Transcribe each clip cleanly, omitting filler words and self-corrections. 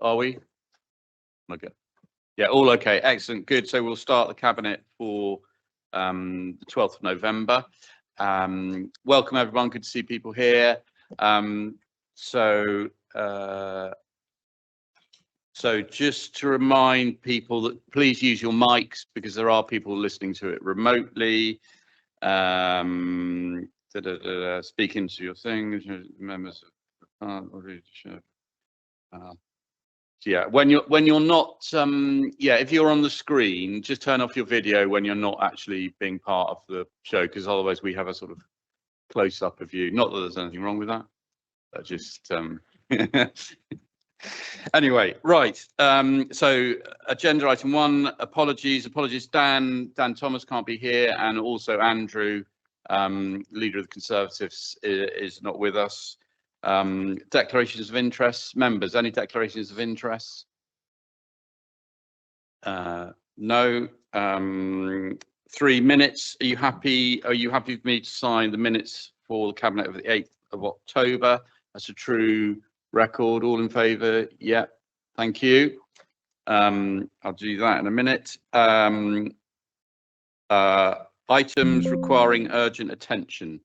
Are we? Okay. Yeah, all okay. Excellent. Good. So we'll start the cabinet for the 12th of November. Welcome everyone. Good to see people here. So just to remind people that please use your mics because there are people listening to it remotely. Speak into your things, members of yeah, when you're not if you're on the screen, just turn off your video when you're not actually being part of the show, because otherwise we have a sort of close-up of you. Not that there's anything wrong with that, but just anyway, right. So agenda item 1, apologies. Dan Thomas can't be here, and also Andrew, leader of the Conservatives, is not with us. Declarations of interest, members, any declarations of interest? No. 3 minutes. Are you happy with me to sign the minutes for the cabinet of the 8th of October? That's a true record. All in favour? Yeah, thank you. I'll do that in a minute. Items requiring urgent attention.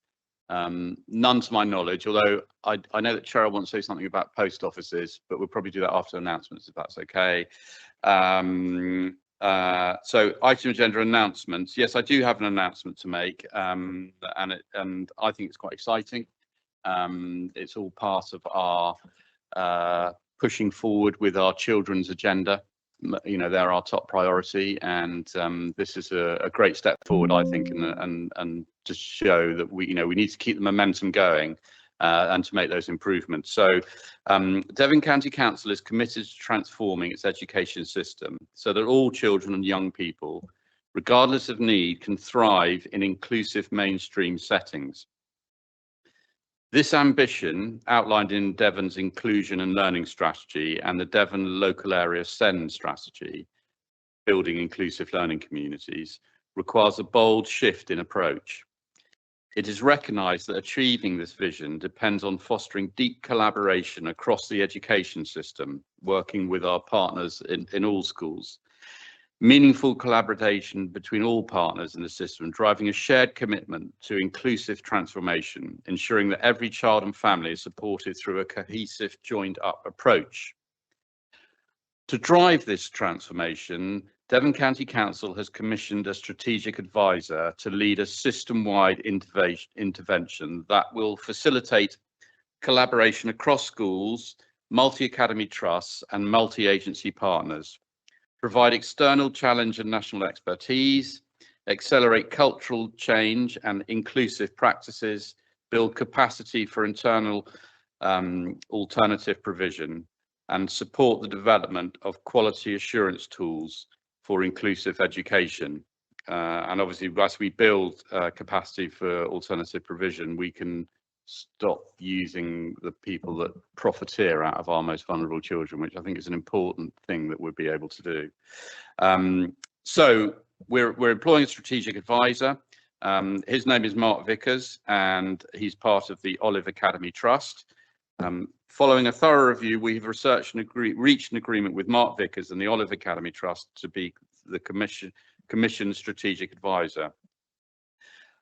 None to my knowledge, although I know that Cheryl wants to say something about post offices, but we'll probably do that after announcements if that's okay. So item agenda announcements. Yes, I do have an announcement to make, and I think it's quite exciting. It's all part of our pushing forward with our children's agenda. You know, they're our top priority, and this is a great step forward, I think, and just show that we need to keep the momentum going and to make those improvements. So Devon County Council is committed to transforming its education system so that all children and young people, regardless of need, can thrive in inclusive mainstream settings. This ambition, outlined in Devon's Inclusion and Learning Strategy and the Devon Local Area SEND Strategy, Building Inclusive Learning Communities, requires a bold shift in approach. It is recognised that achieving this vision depends on fostering deep collaboration across the education system, working with our partners in all schools. Meaningful collaboration between all partners in the system, driving a shared commitment to inclusive transformation, ensuring that every child and family is supported through a cohesive, joined-up approach. To drive this transformation, Devon County Council has commissioned a strategic advisor to lead a system-wide intervention that will facilitate collaboration across schools, multi-academy trusts, and multi-agency partners, provide external challenge and national expertise, accelerate cultural change and inclusive practices, build capacity for internal alternative provision, and support the development of quality assurance tools for inclusive education. And obviously, as we build capacity for alternative provision, we can stop using the people that profiteer out of our most vulnerable children, which I think is an important thing that we'll be able to do. So we're employing a strategic advisor. His name is Mark Vickers, and he's part of the Olive Academy Trust. Following a thorough review, we have researched and reached an agreement with Mark Vickers and the Olive Academy Trust to be the commission strategic advisor.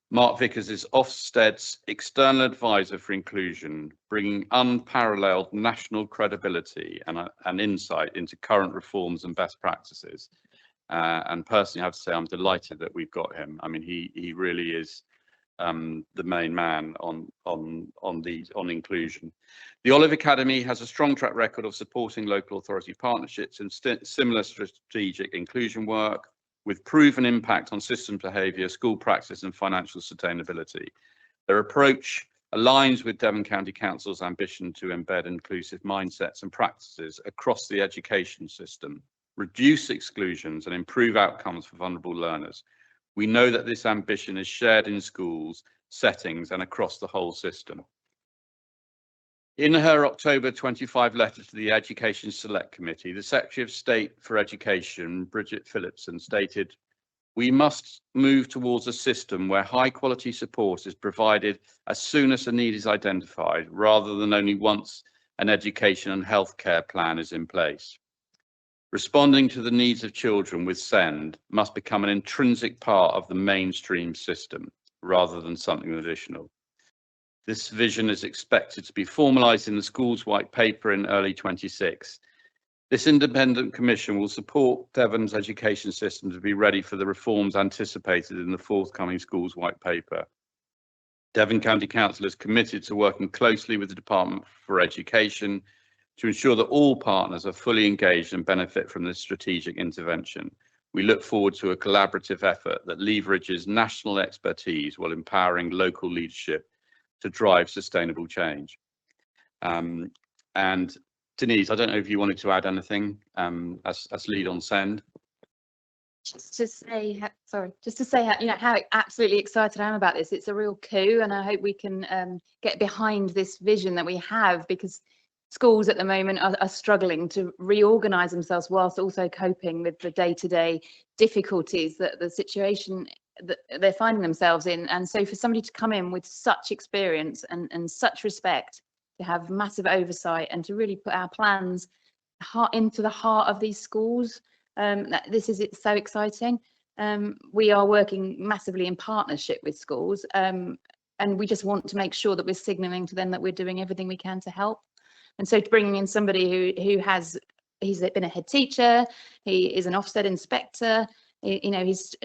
Mark Vickers is Ofsted's external advisor for inclusion, bringing unparalleled national credibility and insight into current reforms and best practices. And personally, I have to say I'm delighted that we've got him. I mean, he really is the main man on inclusion. The Olive Academy has a strong track record of supporting local authority partnerships and similar strategic inclusion work, with proven impact on system behaviour, school practice and financial sustainability. Their approach aligns with Devon County Council's ambition to embed inclusive mindsets and practices across the education system, reduce exclusions and improve outcomes for vulnerable learners. We know that this ambition is shared in schools, settings and across the whole system. In her October 25 letter to the Education Select Committee, the Secretary of State for Education, Bridget Phillipson, stated, "We must move towards a system where high quality support is provided as soon as a need is identified, rather than only once an education and healthcare plan is in place. Responding to the needs of children with SEND must become an intrinsic part of the mainstream system rather than something additional. This vision is expected to be formalised in the school's white paper in early 26. This independent commission will support Devon's education system to be ready for the reforms anticipated in the forthcoming school's white paper. Devon County Council is committed to working closely with the Department for Education to ensure that all partners are fully engaged and benefit from this strategic intervention. We look forward to a collaborative effort that leverages national expertise while empowering local leadership to drive sustainable change. And Denise, I don't know if you wanted to add anything as lead on SEND. Just to say, how absolutely excited I am about this. It's a real coup, and I hope we can get behind this vision that we have, because schools at the moment are struggling to reorganise themselves whilst also coping with the day-to-day difficulties that the situation that they're finding themselves in. And so for somebody to come in with such experience and such respect, to have massive oversight and to really put our plans into the heart of these schools, it's so exciting. We are working massively in partnership with schools, and we just want to make sure that we're signalling to them that we're doing everything we can to help. And so bringing in somebody he's been a head teacher, he is an Ofsted inspector, he's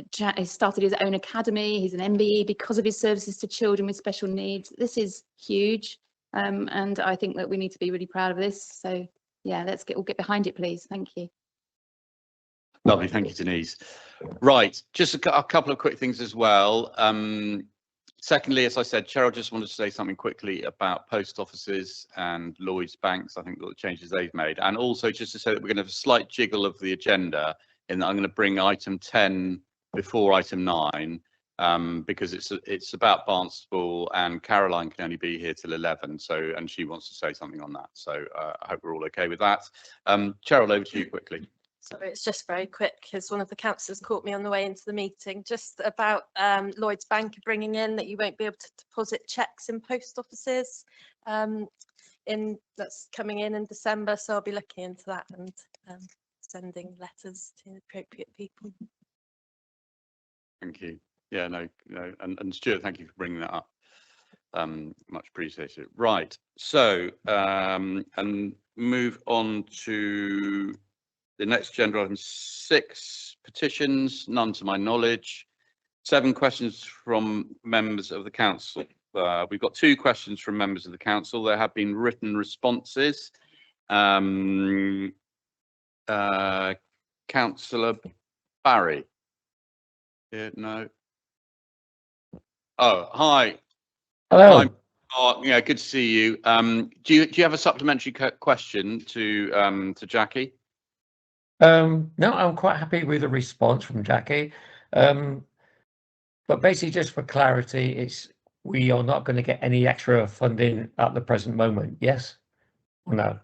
started his own academy, he's an MBE because of his services to children with special needs. This is huge, and I think that we need to be really proud of this. So yeah, we'll get behind it, please. Thank you. Lovely, thank you, Denise. Right, just a couple of quick things as well. Secondly, as I said, Cheryl just wanted to say something quickly about post offices and Lloyds banks. I think the changes they've made, and also just to say that we're going to have a slight jiggle of the agenda in that I'm going to bring item 10 before item 9, because it's about Barnstable, and Caroline can only be here till 11. So, and she wants to say something on that. So I hope we're all okay with that. Cheryl, over to you quickly. So it's just very quick, because one of the councillors caught me on the way into the meeting just about Lloyds Bank bringing in that you won't be able to deposit cheques in post offices. That's coming in December, so I'll be looking into that and sending letters to appropriate people. Thank you. Yeah, no, and Stuart, thank you for bringing that up. Much appreciated. Right, so and move on to the next agenda item, 6 petitions, none to my knowledge. 7 questions from members of the council. We've got 2 questions from members of the council. There have been written responses. Councillor Barry. Yeah, no. Oh, hi. Hello. Yeah, good to see you. Do you have a supplementary question to Jackie? No, I'm quite happy with the response from Jackie. But basically, just for clarity, we are not going to get any extra funding at the present moment. Yes or no?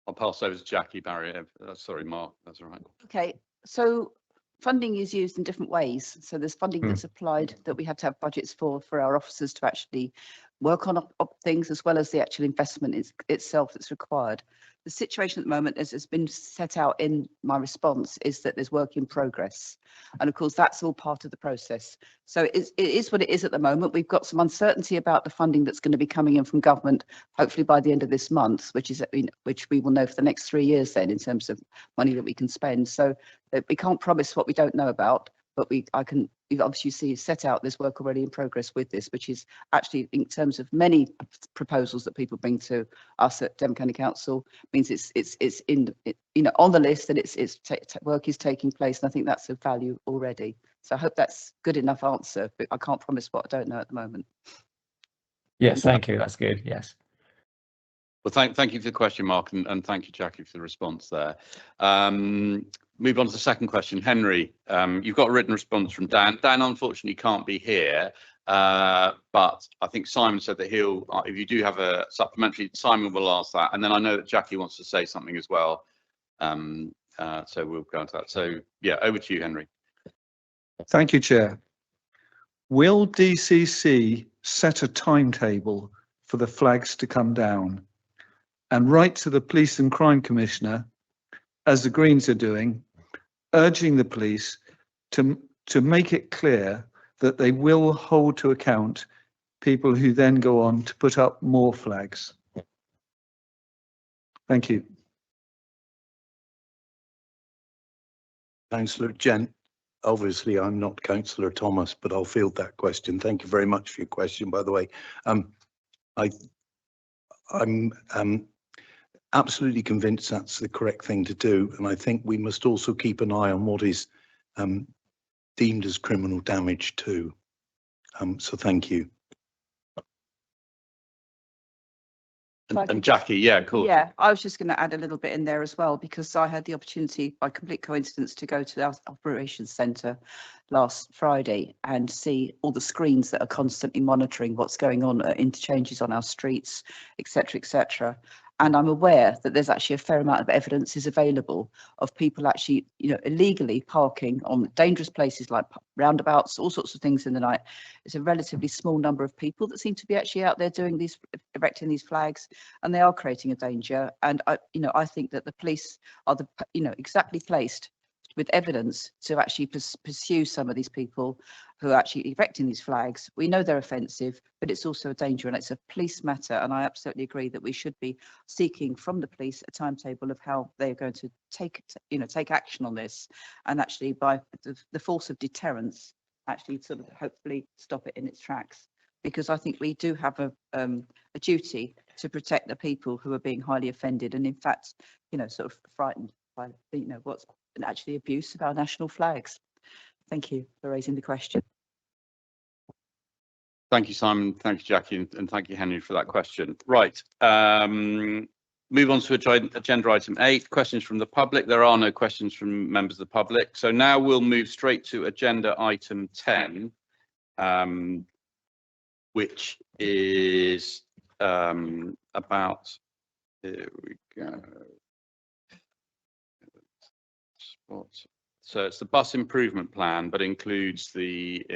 I'll pass over to Jackie Barry. Sorry, Mark, that's all right. Okay, so funding is used in different ways. So there's funding that's applied that we have to have budgets for our officers to actually work on things, as well as the actual investment itself that's required. The situation at the moment, as has been set out in my response, is that there's work in progress. And of course, that's all part of the process. So it is what it is at the moment. We've got some uncertainty about the funding that's going to be coming in from government, hopefully by the end of this month, which we will know for the next 3 years then in terms of money that we can spend. So we can't promise what we don't know about, but we obviously see set out there's work already in progress with this, which is actually, in terms of many proposals that people bring to us at Devon County Council, means it's in on the list, and work is taking place, and I think that's of value already. So I hope that's good enough answer, but I can't promise what I don't know at the moment. Yes, thank you. That's good. Yes. Well, thank you for the question, Mark, and thank you, Jackie, for the response there. Move on to the second question. Henry, you've got a written response from Dan. Dan unfortunately can't be here, but I think Simon said that if you do have a supplementary, Simon will ask that. And then I know that Jackie wants to say something as well. So we'll go into that. So yeah, over to you, Henry. Thank you, Chair. Will DCC set a timetable for the flags to come down, and write to the Police and Crime Commissioner, as the Greens are doing, urging the police to make it clear that they will hold to account people who then go on to put up more flags. Thank you. Councillor Gent, obviously I'm not Councillor Thomas, but I'll field that question. Thank you very much for your question, by the way. I'm absolutely convinced that's the correct thing to do, and I think we must also keep an eye on what is deemed as criminal damage too. So thank you. And Jackie, yeah, cool. Yeah, I was just going to add a little bit in there as well, because I had the opportunity by complete coincidence to go to our operations centre last Friday and see all the screens that are constantly monitoring what's going on at interchanges on our streets, etc., etc. And I'm aware that there's actually a fair amount of evidence is available of people actually, illegally parking on dangerous places like roundabouts, all sorts of things in the night. It's a relatively small number of people that seem to be actually out there doing these, erecting these flags, and they are creating a danger. And I think that the police are exactly placed with evidence to actually pursue some of these people who are actually erecting these flags. We know they're offensive, but it's also a danger, and it's a police matter. And I absolutely agree that we should be seeking from the police a timetable of how they're going to take action on this, and actually by the force of deterrence, actually sort of hopefully stop it in its tracks. Because I think we do have a duty to protect the people who are being highly offended, and in fact, sort of frightened by what's actually abuse of our national flags. Thank you for raising the question. Thank you, Simon. Thank you, Jackie, and thank you, Henry, for that question. Right. Move on to agenda item 8, questions from the public. There are no questions from members of the public. So now we'll move straight to agenda item 10, which is about, here we go. So it's the bus improvement plan, but includes the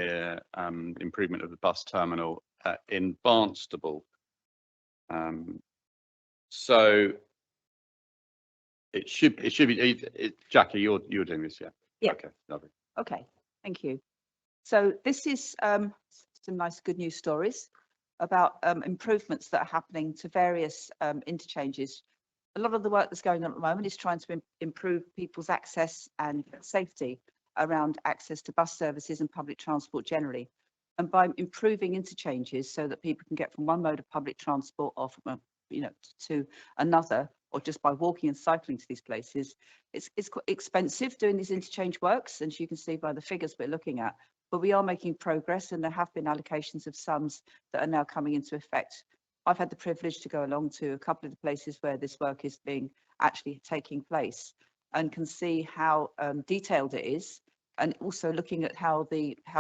improvement of the bus terminal in Barnstable. So it should be Jackie, you're doing this, yeah? Yeah. Okay, lovely. Okay, thank you. So this is some nice good news stories about improvements that are happening to various interchanges. A lot of the work that's going on at the moment is trying to improve people's access and safety around access to bus services and public transport generally. And by improving interchanges so that people can get from one mode of public transport or from to another, or just by walking and cycling to these places, it's quite expensive doing these interchange works, and you can see by the figures we're looking at. But we are making progress, and there have been allocations of sums that are now coming into effect. I've had the privilege to go along to a couple of the places where this work is actually taking place, and can see how detailed it is, and also looking at how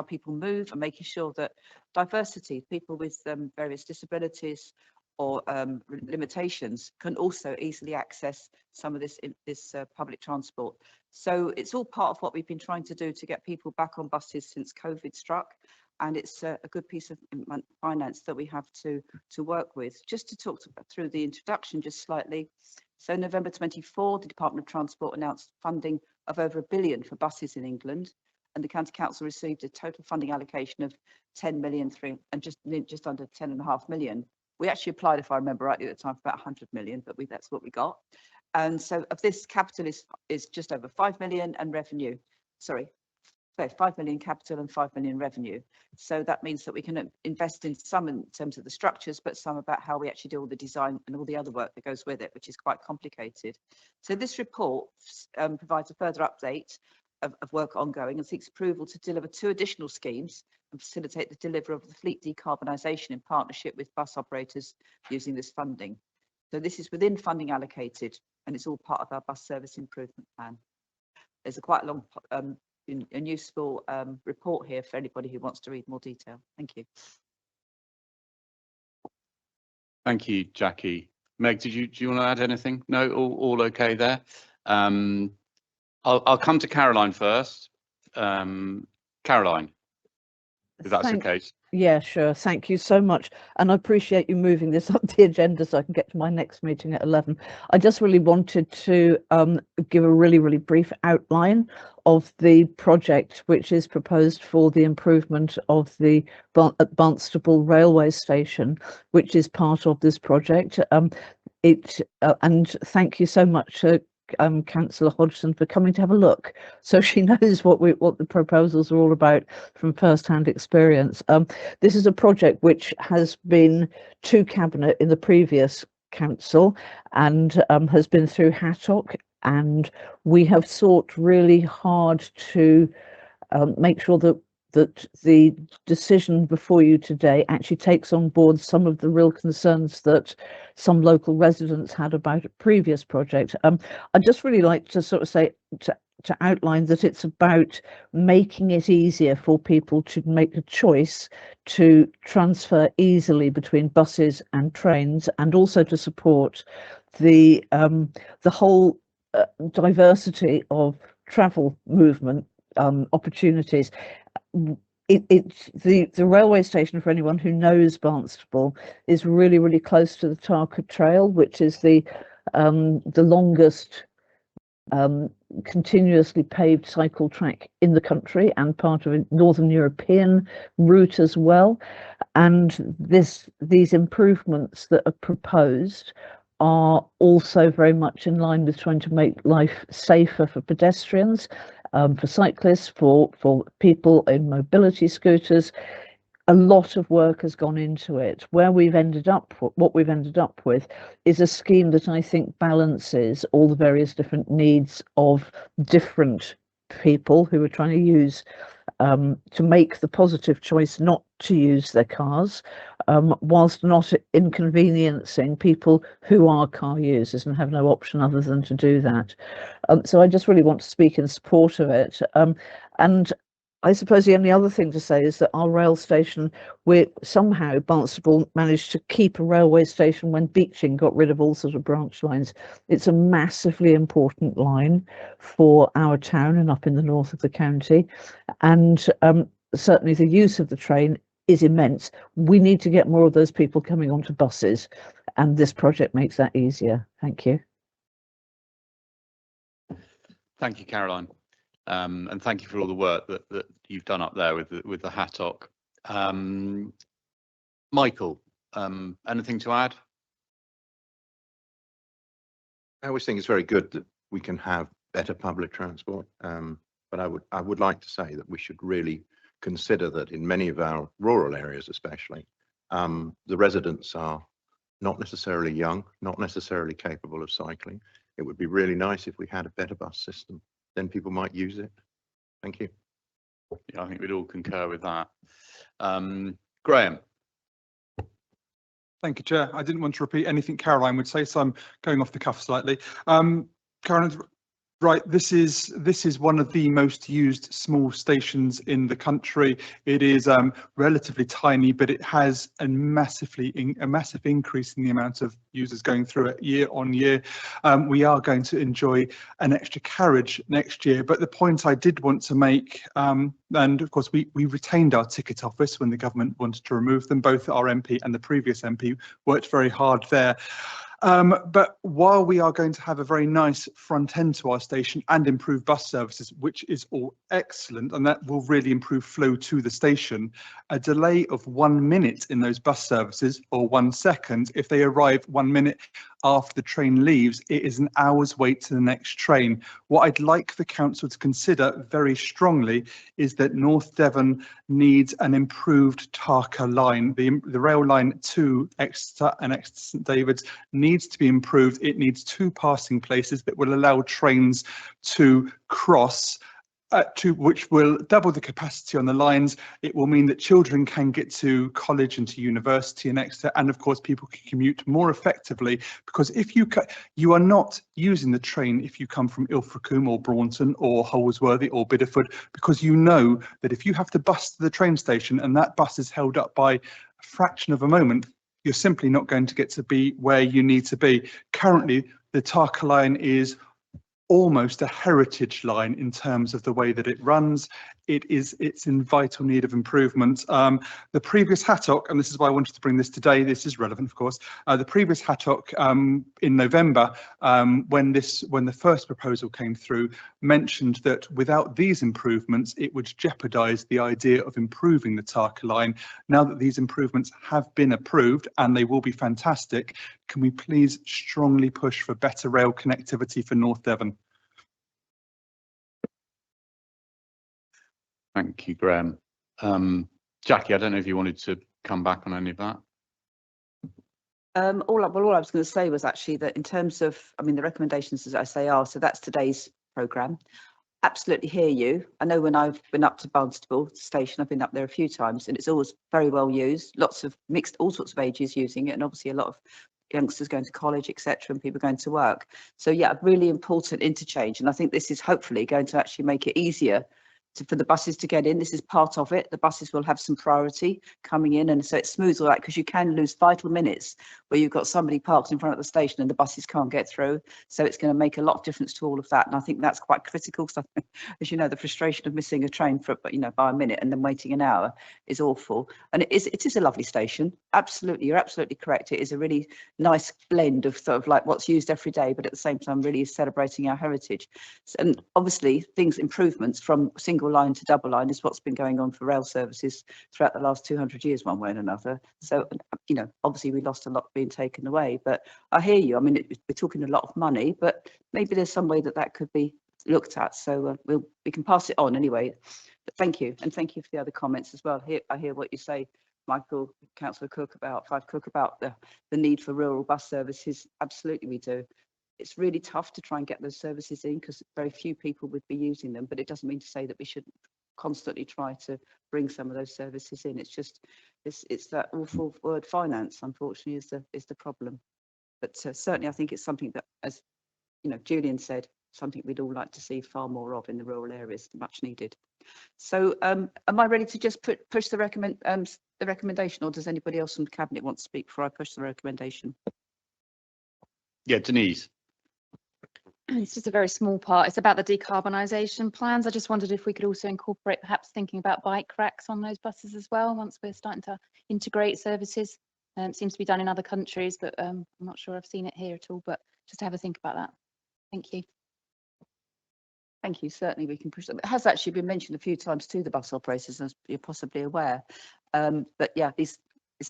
people move and making sure that diversity, people with various disabilities or limitations, can also easily access some of this public transport. So it's all part of what we've been trying to do to get people back on buses since COVID struck. And it's a good piece of finance that we have to work with. Just to talk through the introduction just slightly. So November 24, the Department of Transport announced funding of over £1 billion for buses in England, and the County Council received a total funding allocation of 10 million and just under 10.5 million. We actually applied, if I remember rightly at the time, for about 100 million, but that's what we got. And so of this, capital is just over 5 million, and revenue, sorry, 5 million capital and 5 million revenue. So that means that we can invest in some in terms of the structures, but some about how we actually do all the design and all the other work that goes with it, which is quite complicated. So this report provides a further update of work ongoing and seeks approval to deliver 2 additional schemes and facilitate the delivery of the fleet decarbonisation in partnership with bus operators using this funding. So this is within funding allocated, and it's all part of our bus service improvement plan. There's a quite long and useful report here for anybody who wants to read more detail. Thank you. Thank you, Jackie. Meg, do you want to add anything? No, all okay there. I'll come to Caroline first. Caroline. if that's the Thank- case. Yeah, sure. Thank you so much. And I appreciate you moving this up the agenda so I can get to my next meeting at 11. I just really wanted to give a really brief outline of the project which is proposed for the improvement of the Barnstaple railway station, which is part of this project. And thank you so much, Councillor Hodgson, for coming to have a look, so she knows what the proposals are all about from first-hand experience. This is a project which has been to Cabinet in the previous council and has been through HATOC, and we have sought really hard to make sure that the decision before you today actually takes on board some of the real concerns that some local residents had about a previous project. I'd just really like to sort of say, to outline that it's about making it easier for people to make a choice to transfer easily between buses and trains, and also to support the whole diversity of travel movement opportunities. The railway station, for anyone who knows Barnstaple, is really close to the Tarka Trail, which is the longest continuously paved cycle track in the country and part of a Northern European route as well. And these improvements that are proposed are also very much in line with trying to make life safer for pedestrians, for cyclists, for people in mobility scooters. A lot of work has gone into it. What we've ended up with is a scheme that I think balances all the various different needs of different people who are trying to use to make the positive choice not to use their cars, whilst not inconveniencing people who are car users and have no option other than to do that. So I just really want to speak in support of it. And I suppose the only other thing to say is that our rail station, somehow Barnstaple managed to keep a railway station when Beeching got rid of all sort of branch lines. It's a massively important line for our town and up in the north of the county. And certainly the use of the train is immense. We need to get more of those people coming onto buses, and this project makes that easier. Thank you. Thank you, Caroline. And thank you for all the work that you've done up there with the HATOC. Michael, anything to add? I always think it's very good that we can have better public transport, but I would like to say that we should really consider that in many of our rural areas, especially, the residents are not necessarily young, not necessarily capable of cycling. It would be really nice if we had a better bus system. Then people might use it. Thank you. Yeah, I think we'd all concur with that. Graham. Thank you, Chair. I didn't want to repeat anything Caroline would say, so I'm going off the cuff slightly. Caroline, right, this is one of the most used small stations in the country. It is relatively tiny, but it has a massive increase in the amount of users going through it year on year. We are going to enjoy an extra carriage next year, but the point I did want to make, and of course we retained our ticket office when the government wanted to remove them. Both our MP and the previous MP worked very hard there. But while we are going to have a very nice front end to our station and improve bus services, which is all excellent, and that will really improve flow to the station, a delay of 1 minute in those bus services, or 1 second, if they arrive 1 minute after the train leaves, it is an hour's wait to the next train. What I'd like the council to consider very strongly is that North Devon needs an improved Tarka line. The rail line to Exeter and Exeter St David's needs to be improved. It needs 2 passing places that will allow trains to cross, which will double the capacity on the lines. It will mean that children can get to college and to university in Exeter, and of course people can commute more effectively, because if you are not using the train if you come from Ilfracombe or Braunton or Holsworthy or Bideford, because you know that if you have to bus to the train station and that bus is held up by a fraction of a moment, you're simply not going to get to be where you need to be. Currently, the Tarka line is almost a heritage line in terms of the way that it runs. it's in vital need of improvement. The previous Hattock, and this is why I wanted to bring this today, this is relevant, of course. The previous Hattock in November, when the first proposal came through, mentioned that without these improvements, it would jeopardise the idea of improving the Tarka line. Now that these improvements have been approved, and they will be fantastic, can we please strongly push for better rail connectivity for North Devon? Thank you, Graham. Jackie, I don't know if you wanted to come back on any of that. All I was going to say was actually that in terms of, I mean, the recommendations, as I say, are, so that's today's programme. Absolutely hear you. I know when I've been up to Barnstable station, I've been up there a few times, and it's always very well used. Lots of mixed, all sorts of ages using it, and obviously a lot of youngsters going to college, etc., and people going to work. So yeah, a really important interchange, and I think this is hopefully going to actually make it easier for the buses to get in. This is part of it. The buses will have some priority coming in, and so it smooths all that, because you can lose vital minutes where you've got somebody parked in front of the station and the buses can't get through. So it's going to make a lot of difference to all of that, and I think that's quite critical, because as you know, the frustration of missing a train for, you know, by a minute and then waiting an hour is awful. And it is a lovely station. Absolutely, you're absolutely correct. It is a really nice blend of sort of like what's used every day, but at the same time really is celebrating our heritage. And obviously improvements from single line to double line is what's been going on for rail services throughout the last 200 years, one way and another. So, you know, obviously we lost a lot being taken away, but I hear you. I mean, we're talking a lot of money, but maybe there's some way that could be looked at. So we can pass it on anyway. But thank you, and thank you for the other comments as well. I hear what you say, Michael, Councillor Cook, about the need for rural bus services. Absolutely, we do. It's really tough to try and get those services in because very few people would be using them, but it doesn't mean to say that we shouldn't constantly try to bring some of those services in. It's just it's that awful word finance, unfortunately, is the problem. But certainly I think it's something that, as you know, Julian said, something we'd all like to see far more of in the rural areas, much needed. So am I ready to just push the recommendation, or does anybody else from the cabinet want to speak before I push the recommendation? Yeah, Denise. It's just a very small part. It's about the decarbonisation plans. I just wondered if we could also incorporate perhaps thinking about bike racks on those buses as well, once we're starting to integrate services. It seems to be done in other countries, but I'm not sure I've seen it here at all, but just to have a think about that. Thank you. Thank you. Certainly we can push them. It has actually been mentioned a few times to the bus operators, as you're possibly aware. But yeah, these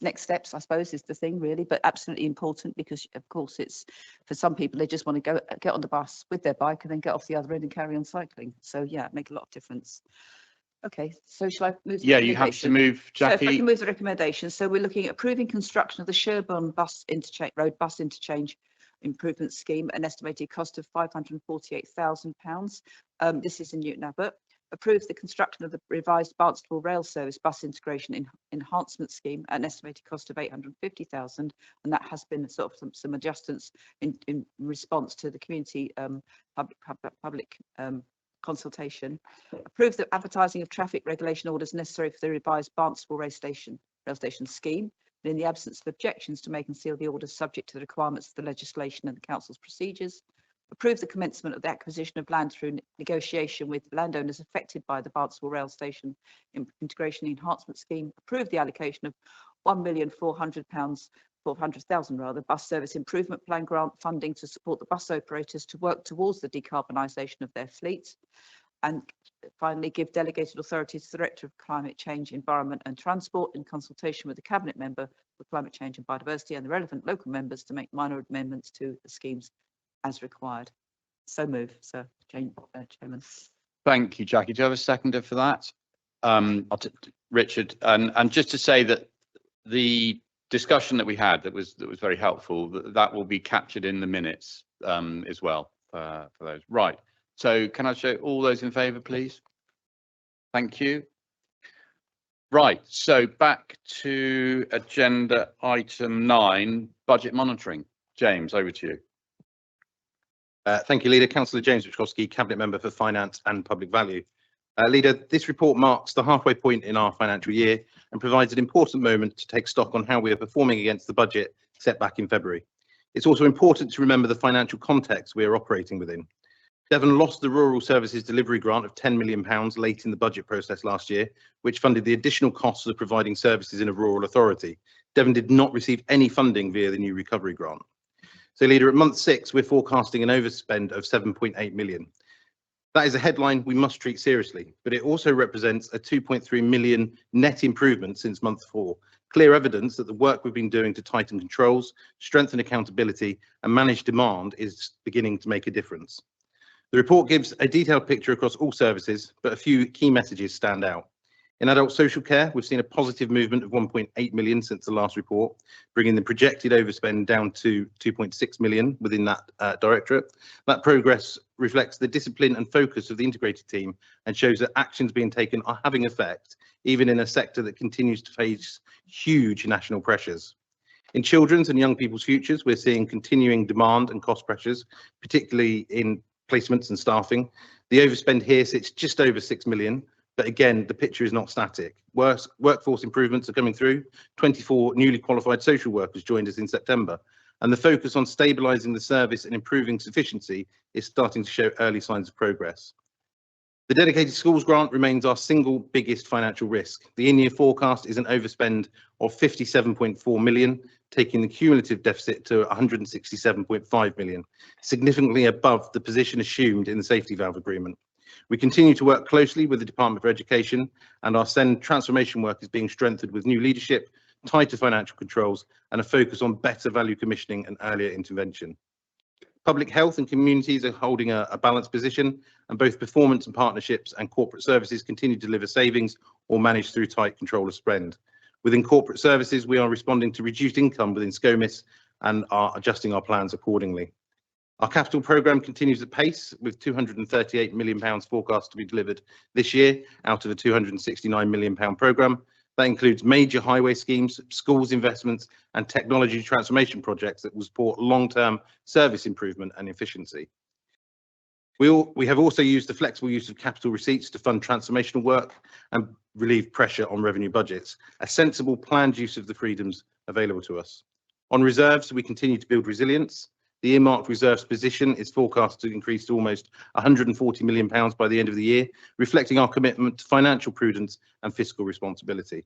next steps, I suppose, is the thing really, but absolutely important, because of course it's, for some people, they just want to get on the bus with their bike and then get off the other end and carry on cycling. So yeah, make a lot of difference. Okay, so shall I move? Yeah, you have to move, Jackie. So if I can move the recommendation. So we're looking at approving construction of the Sherborne road bus interchange improvement scheme, an estimated cost of £548,000. This is in Newton Abbot. Approve the construction of the revised Barnstable rail service bus integration enhancement scheme at an estimated cost of £850,000, and that has been sort of some adjustments in response to the community public consultation. Approve the advertising of traffic regulation orders necessary for the revised Barnstable rail station scheme. And in the absence of objections, to make and seal the orders subject to the requirements of the legislation and the council's procedures. Approve the commencement of the acquisition of land through negotiation with landowners affected by the Barnstable rail station integration enhancement scheme. Approve the allocation of £1,400,000 bus service improvement plan grant funding to support the bus operators to work towards the decarbonisation of their fleet. And finally, give delegated authority to the Director of Climate Change, Environment and Transport, in consultation with the Cabinet Member for Climate Change and Biodiversity and the relevant local members, to make minor amendments to the schemes as required. So move, Sir Chairman. Thank you, Jackie. Do you have a seconder for that? Richard, and just to say that the discussion that we had that was very helpful, that will be captured in the minutes as well for those. Right. So can I show all those in favour, please? Thank you. Right. So back to agenda item 9, budget monitoring. James, over to you. Thank you, Leader. Councillor James Witkowski, Cabinet Member for Finance and Public Value. Leader, this report marks the halfway point in our financial year and provides an important moment to take stock on how we are performing against the budget set back in February. It's also important to remember the financial context we are operating within. Devon lost the Rural Services Delivery Grant of £10 million late in the budget process last year, which funded the additional costs of providing services in a rural authority. Devon did not receive any funding via the new recovery grant. So, Leader, at month 6, we're forecasting an overspend of 7.8 million. That is a headline we must treat seriously, but it also represents a 2.3 million net improvement since month 4. Clear evidence that the work we've been doing to tighten controls, strengthen accountability and manage demand is beginning to make a difference. The report gives a detailed picture across all services, but a few key messages stand out. In adult social care, we've seen a positive movement of 1.8 million since the last report, bringing the projected overspend down to 2.6 million within that directorate. That progress reflects the discipline and focus of the integrated team and shows that actions being taken are having effect, even in a sector that continues to face huge national pressures. In children's and young people's futures, we're seeing continuing demand and cost pressures, particularly in placements and staffing. The overspend here sits just over 6 million, but again, the picture is not static. Workforce improvements are coming through. 24 newly qualified social workers joined us in September, and the focus on stabilising the service and improving sufficiency is starting to show early signs of progress. The dedicated schools grant remains our single biggest financial risk. The in-year forecast is an overspend of 57.4 million, taking the cumulative deficit to 167.5 million, significantly above the position assumed in the safety valve agreement. We continue to work closely with the Department for Education, and our SEND transformation work is being strengthened with new leadership, tighter financial controls and a focus on better value commissioning and earlier intervention. Public health and communities are holding a balanced position, and both performance and partnerships and corporate services continue to deliver savings or manage through tight control of spend. Within corporate services, we are responding to reduced income within SCOMIS and are adjusting our plans accordingly. Our capital programme continues at pace, with £238 million forecast to be delivered this year out of a £269 million programme. That includes major highway schemes, schools investments and technology transformation projects that will support long-term service improvement and efficiency. We have also used the flexible use of capital receipts to fund transformational work and relieve pressure on revenue budgets, a sensible planned use of the freedoms available to us. On reserves, we continue to build resilience. The earmarked reserves position is forecast to increase to almost £140 million by the end of the year, reflecting our commitment to financial prudence and fiscal responsibility.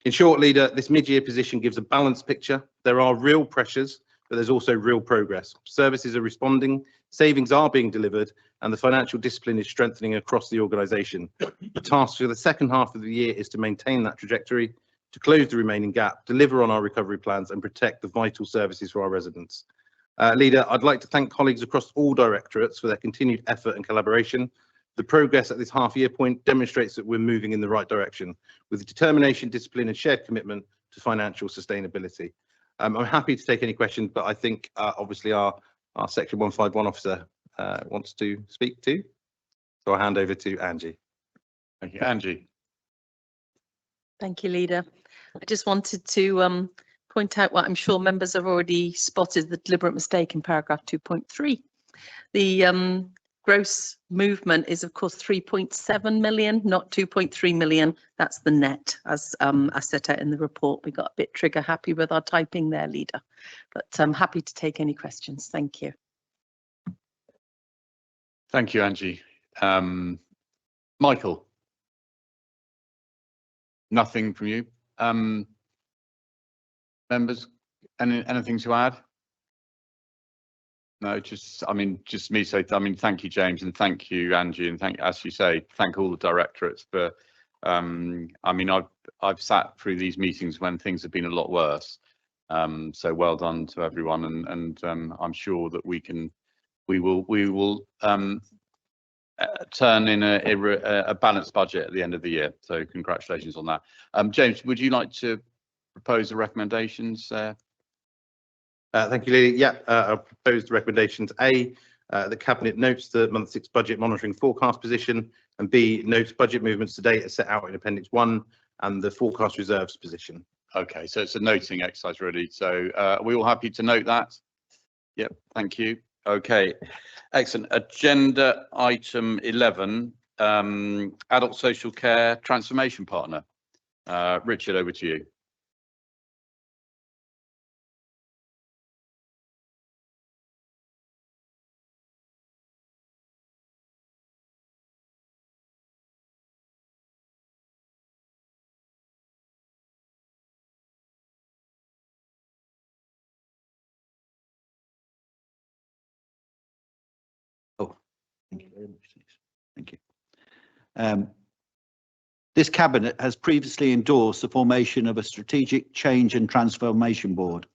In short, Leader, this mid-year position gives a balanced picture. There are real pressures, but there's also real progress. Services are responding, savings are being delivered, and the financial discipline is strengthening across the organisation. The task for the second half of the year is to maintain that trajectory, to close the remaining gap, deliver on our recovery plans and protect the vital services for our residents. Leader, I'd like to thank colleagues across all directorates for their continued effort and collaboration. The progress at this half-year point demonstrates that we're moving in the right direction, with determination, discipline and shared commitment to financial sustainability. I'm happy to take any questions, but I think obviously our Section 151 officer wants to speak too. So I'll hand over to Angie. Thank you, Angie. Thank you, Leader. I just wanted to point out what I'm sure members have already spotted, the deliberate mistake in paragraph 2.3. The gross movement is of course 3.7 million, not 2.3 million. That's the net as set out in the report. We got a bit trigger happy with our typing there, Leader, but I'm happy to take any questions. Thank you. Thank you, Angie. Michael? Nothing from you. Members, anything to add? No, just me to say, thank you, James, and thank you, Angie, and as you say, thank all the directorates for, I've sat through these meetings when things have been a lot worse. So well done to everyone, and I'm sure that we will turn in a balanced budget at the end of the year. So congratulations on that. James, would you like to propose the recommendations? Thank you, Leader. Yeah, I'll propose the recommendations. A, the Cabinet notes the month 6 budget monitoring forecast position, and B, notes budget movements to date as set out in Appendix 1 and the forecast reserves position. Okay, so it's a noting exercise really. So are we all happy to note that? Yep, thank you. Okay, excellent. Agenda item 11, adult social care transformation partner. Richard, over to you. Thank you very much. Thank you. This cabinet has previously endorsed the formation of a strategic change and transformation board.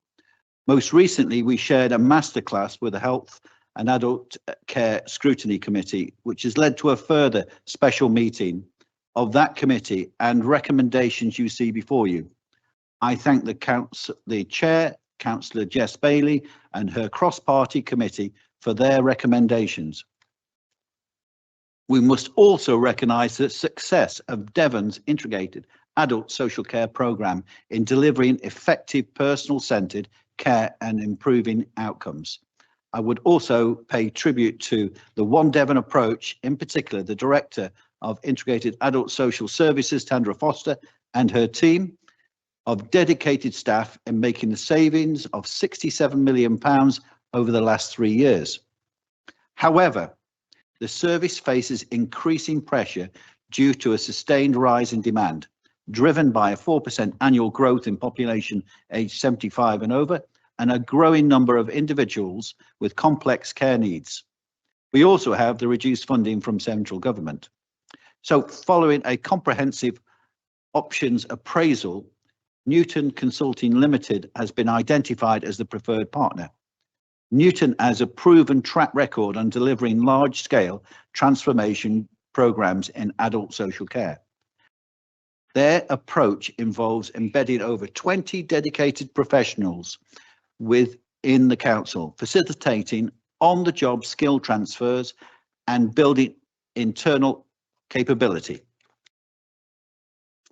Most recently, we shared a masterclass with the Health and Adult Care Scrutiny Committee, which has led to a further special meeting of that committee and recommendations you see before you. I thank the chair, Councillor Jess Bailey, and her cross-party committee for their recommendations. We must also recognise the success of Devon's integrated adult social care programme in delivering effective personal-centred care and improving outcomes. I would also pay tribute to the One Devon approach, in particular the Director of Integrated Adult Social Services, Tandra Foster, and her team of dedicated staff in making the savings of £67 million over the last 3 years. However, the service faces increasing pressure due to a sustained rise in demand, driven by a 4% annual growth in population aged 75 and over, and a growing number of individuals with complex care needs. We also have the reduced funding from central government. So following a comprehensive options appraisal, Newton Consulting Limited has been identified as the preferred partner. Newton has a proven track record on delivering large-scale transformation programs in adult social care. Their approach involves embedding over 20 dedicated professionals within the council, facilitating on-the-job skill transfers and building internal capability.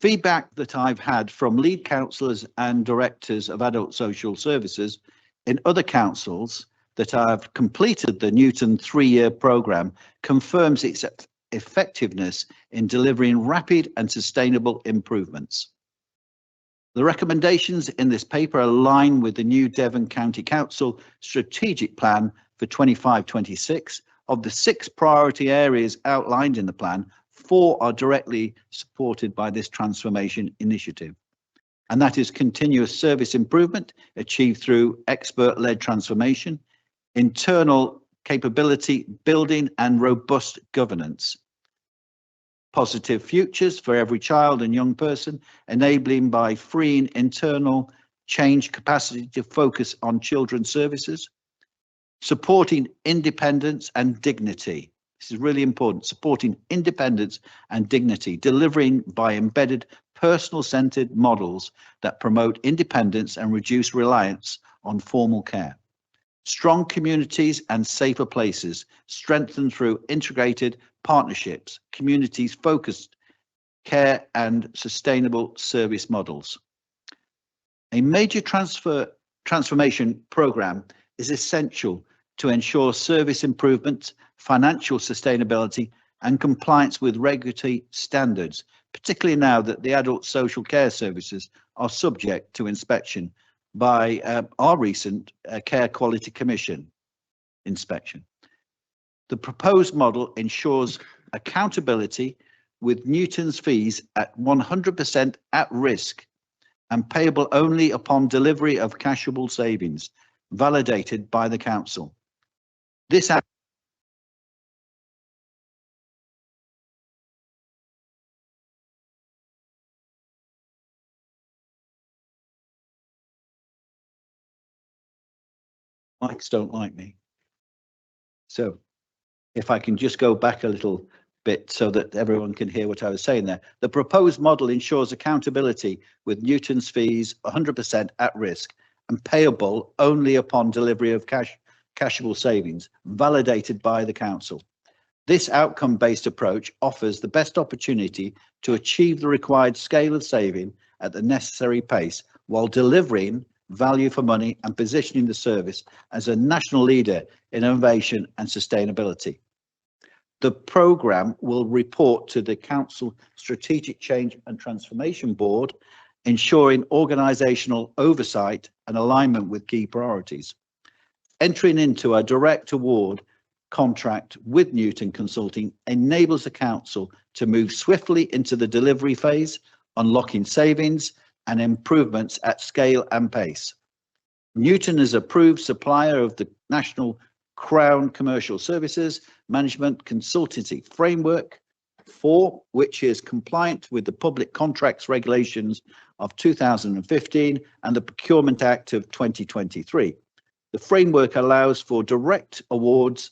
Feedback that I've had from lead councillors and directors of adult social services in other councils that have completed the Newton 3-year programme confirms its effectiveness in delivering rapid and sustainable improvements. The recommendations in this paper align with the new Devon County Council strategic plan for 25-26. Of the 6 priority areas outlined in the plan, 4 are directly supported by this transformation initiative. And that is continuous service improvement achieved through expert-led transformation, internal capability building and robust governance. Positive futures for every child and young person, enabling by freeing internal change capacity to focus on children's services. Supporting independence and dignity. This is really important. Supporting independence and dignity, delivering by embedded personal-centred models that promote independence and reduce reliance on formal care. Strong communities and safer places, strengthened through integrated partnerships, communities-focused care and sustainable service models. A major transformation programme is essential to ensure service improvement, financial sustainability and compliance with regulatory standards, particularly now that the adult social care services are subject to inspection by our recent Care Quality Commission inspection. The proposed model ensures accountability with Newton's fees at 100% at risk and payable only upon delivery of cashable savings, validated by the council. This mics don't like me. So if I can just go back a little bit so that everyone can hear what I was saying there. The proposed model ensures accountability with Newton's fees 100% at risk and payable only upon delivery of cashable savings, validated by the council. This outcome-based approach offers the best opportunity to achieve the required scale of saving at the necessary pace while delivering value for money and positioning the service as a national leader in innovation and sustainability. The programme will report to the Council Strategic Change and Transformation Board, ensuring organisational oversight and alignment with key priorities. Entering into a direct award contract with Newton Consulting enables the Council to move swiftly into the delivery phase, unlocking savings and improvements at scale and pace. Newton is approved supplier of the National Crown Commercial Services Management Consultancy Framework. 4, which is compliant with the Public Contracts Regulations of 2015 and the Procurement Act of 2023. The framework allows for direct awards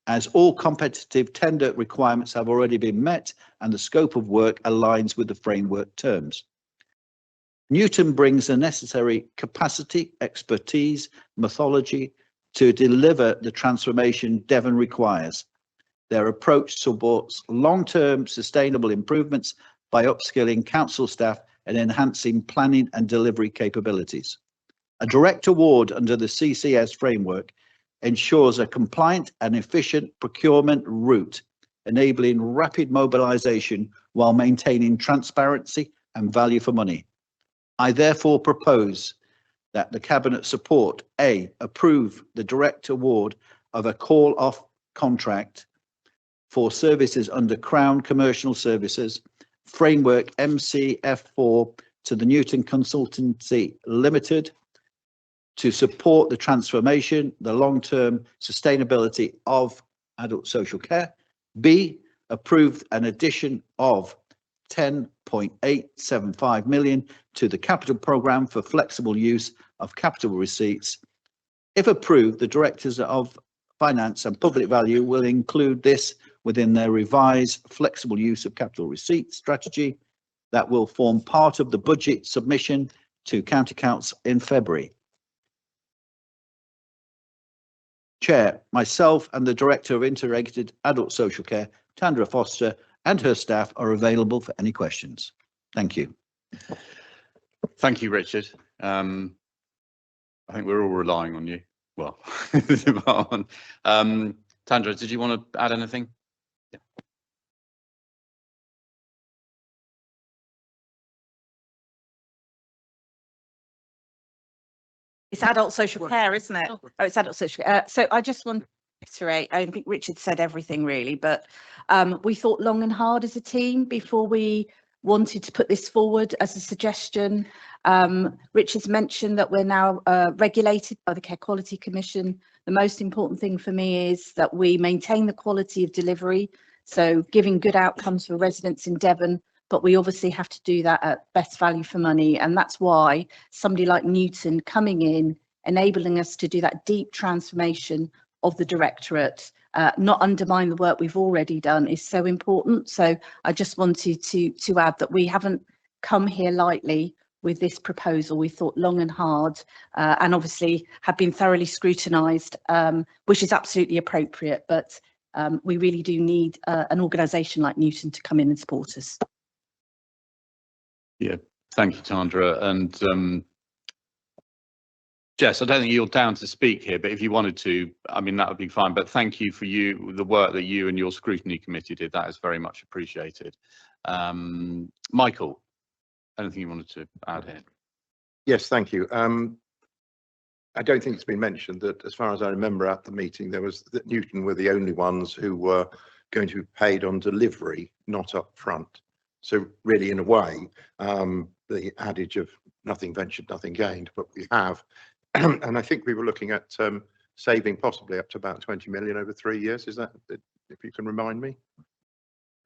as all competitive tender requirements have already been met and the scope of work aligns with the framework terms. Newton brings the necessary capacity, expertise, methodology to deliver the transformation Devon requires. Their approach supports long-term sustainable improvements by upskilling council staff and enhancing planning and delivery capabilities. A direct award under the CCS framework ensures a compliant and efficient procurement route, enabling rapid mobilisation while maintaining transparency and value for money. I therefore propose that the Cabinet support A, approve the direct award of a call-off contract for services under Crown Commercial Services Framework MCF4 to the Newton Consultancy Limited to support the transformation, the long-term sustainability of adult social care. B, approve an addition of 10.875 million to the capital programme for flexible use of capital receipts. If approved, the Directors of Finance and Public Value will include this within their revised flexible use of capital receipts strategy that will form part of the budget submission to County Council in February. Chair, myself and the Director of Integrated Adult Social Care, Tandra Foster, and her staff are available for any questions. Thank you. Thank you, Richard. I think we're all relying on you. Well, Tandra, did you want to add anything? Yeah. It's adult social care, isn't it? Oh, it's adult social care. So I just want to reiterate, I think Richard said everything really, but we thought long and hard as a team before we wanted to put this forward as a suggestion. Richard's mentioned that we're now regulated by the Care Quality Commission. The most important thing for me is that we maintain the quality of delivery, so giving good outcomes for residents in Devon, but we obviously have to do that at best value for money. And that's why somebody like Newton coming in, enabling us to do that deep transformation of the directorate, not undermine the work we've already done, is so important. So I just wanted to add that we haven't come here lightly with this proposal. We thought long and hard, and obviously have been thoroughly scrutinised, which is absolutely appropriate. But we really do need an organisation like Newton to come in and support us. Yeah, thank you, Tandra. And Jess, I don't think you're down to speak here, but if you wanted to, I mean, that would be fine. But thank you for the work that you and your scrutiny committee did. That is very much appreciated. Michael, anything you wanted to add here? Yes, thank you. I don't think it's been mentioned that, as far as I remember at the meeting, there was that Newton were the only ones who were going to be paid on delivery, not up front. So really, in a way, the adage of nothing ventured, nothing gained, but we have. And I think we were looking at saving possibly up to about 20 million over 3 years. Is that, if you can remind me?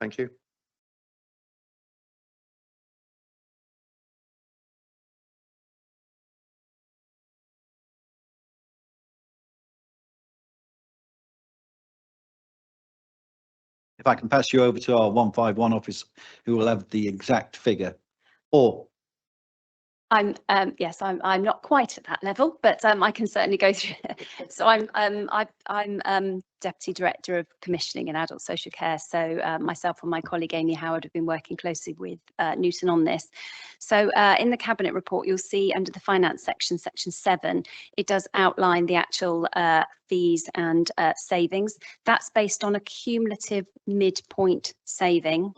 Thank you. If I can pass you over to our 151 office, who will have the exact figure. Or yes, I'm not quite at that level, but I can certainly go through it. So I'm Deputy Director of Commissioning in Adult Social Care. So myself and my colleague Amy Howard have been working closely with Newton on this. So in the Cabinet report, you'll see under the finance section, section 7, it does outline the actual fees and savings. That's based on a cumulative midpoint saving.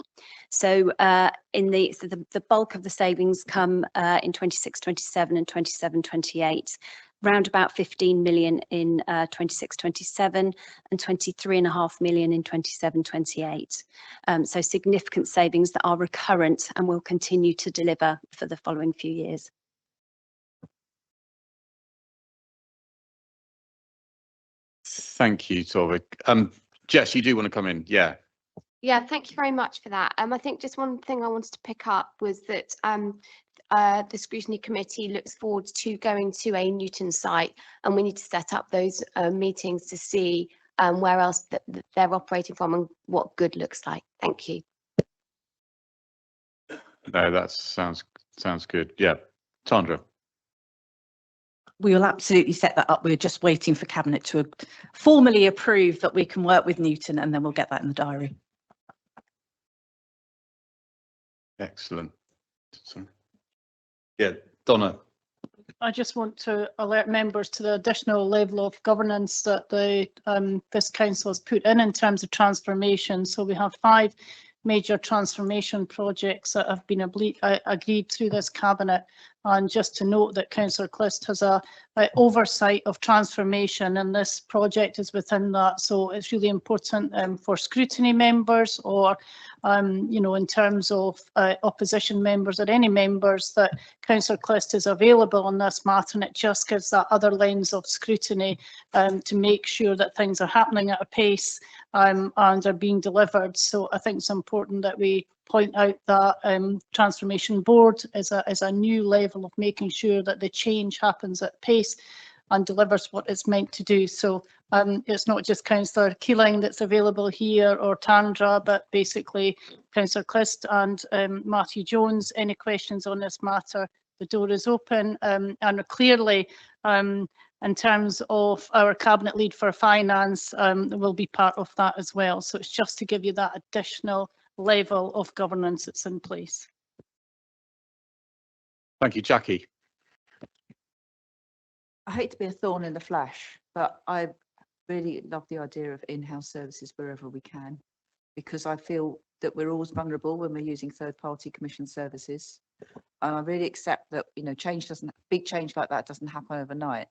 So the bulk of the savings come in 26-27 and 27-28. Round about 15 million in 26-27 and 23.5 million in 27-28. So significant savings that are recurrent and will continue to deliver for the following few years. Thank you, Torvik. Jess, you do want to come in? Yeah. Yeah, thank you very much for that. I think just one thing I wanted to pick up was that the scrutiny committee looks forward to going to a Newton site, and we need to set up those meetings to see where else they're operating from and what good looks like. Thank you. No, that sounds good. Yeah, Tandra. We will absolutely set that up. We're just waiting for Cabinet to formally approve that we can work with Newton, and then we'll get that in the diary. Excellent. Sorry. Yeah, Donna. I just want to alert members to the additional level of governance that this council has put in terms of transformation. So we have 5 major transformation projects that have been agreed through this cabinet. And just to note that Councillor Clist has a oversight of transformation, and this project is within that. So it's really important for scrutiny members, or you know, in terms of opposition members or any members, that Councillor Clist is available on this matter, and it just gives that other lens of scrutiny to make sure that things are happening at a pace and are being delivered. So I think it's important that we point out that Transformation Board is a new level of making sure that the change happens at pace and delivers what it's meant to do. So it's not just Councillor Keeling that's available here, or Tandra, but basically Councillor Clist and Matthew Jones. Any questions on this matter, the door is open, and clearly in terms of our Cabinet Lead for Finance will be part of that as well. So it's just to give you that additional level of governance that's in place. Thank you, Jackie. I hate to be a thorn in the flesh, but I really love the idea of in-house services wherever we can, because I feel that we're always vulnerable when we're using third-party commission services. And I really accept that, you know, big change like that doesn't happen overnight.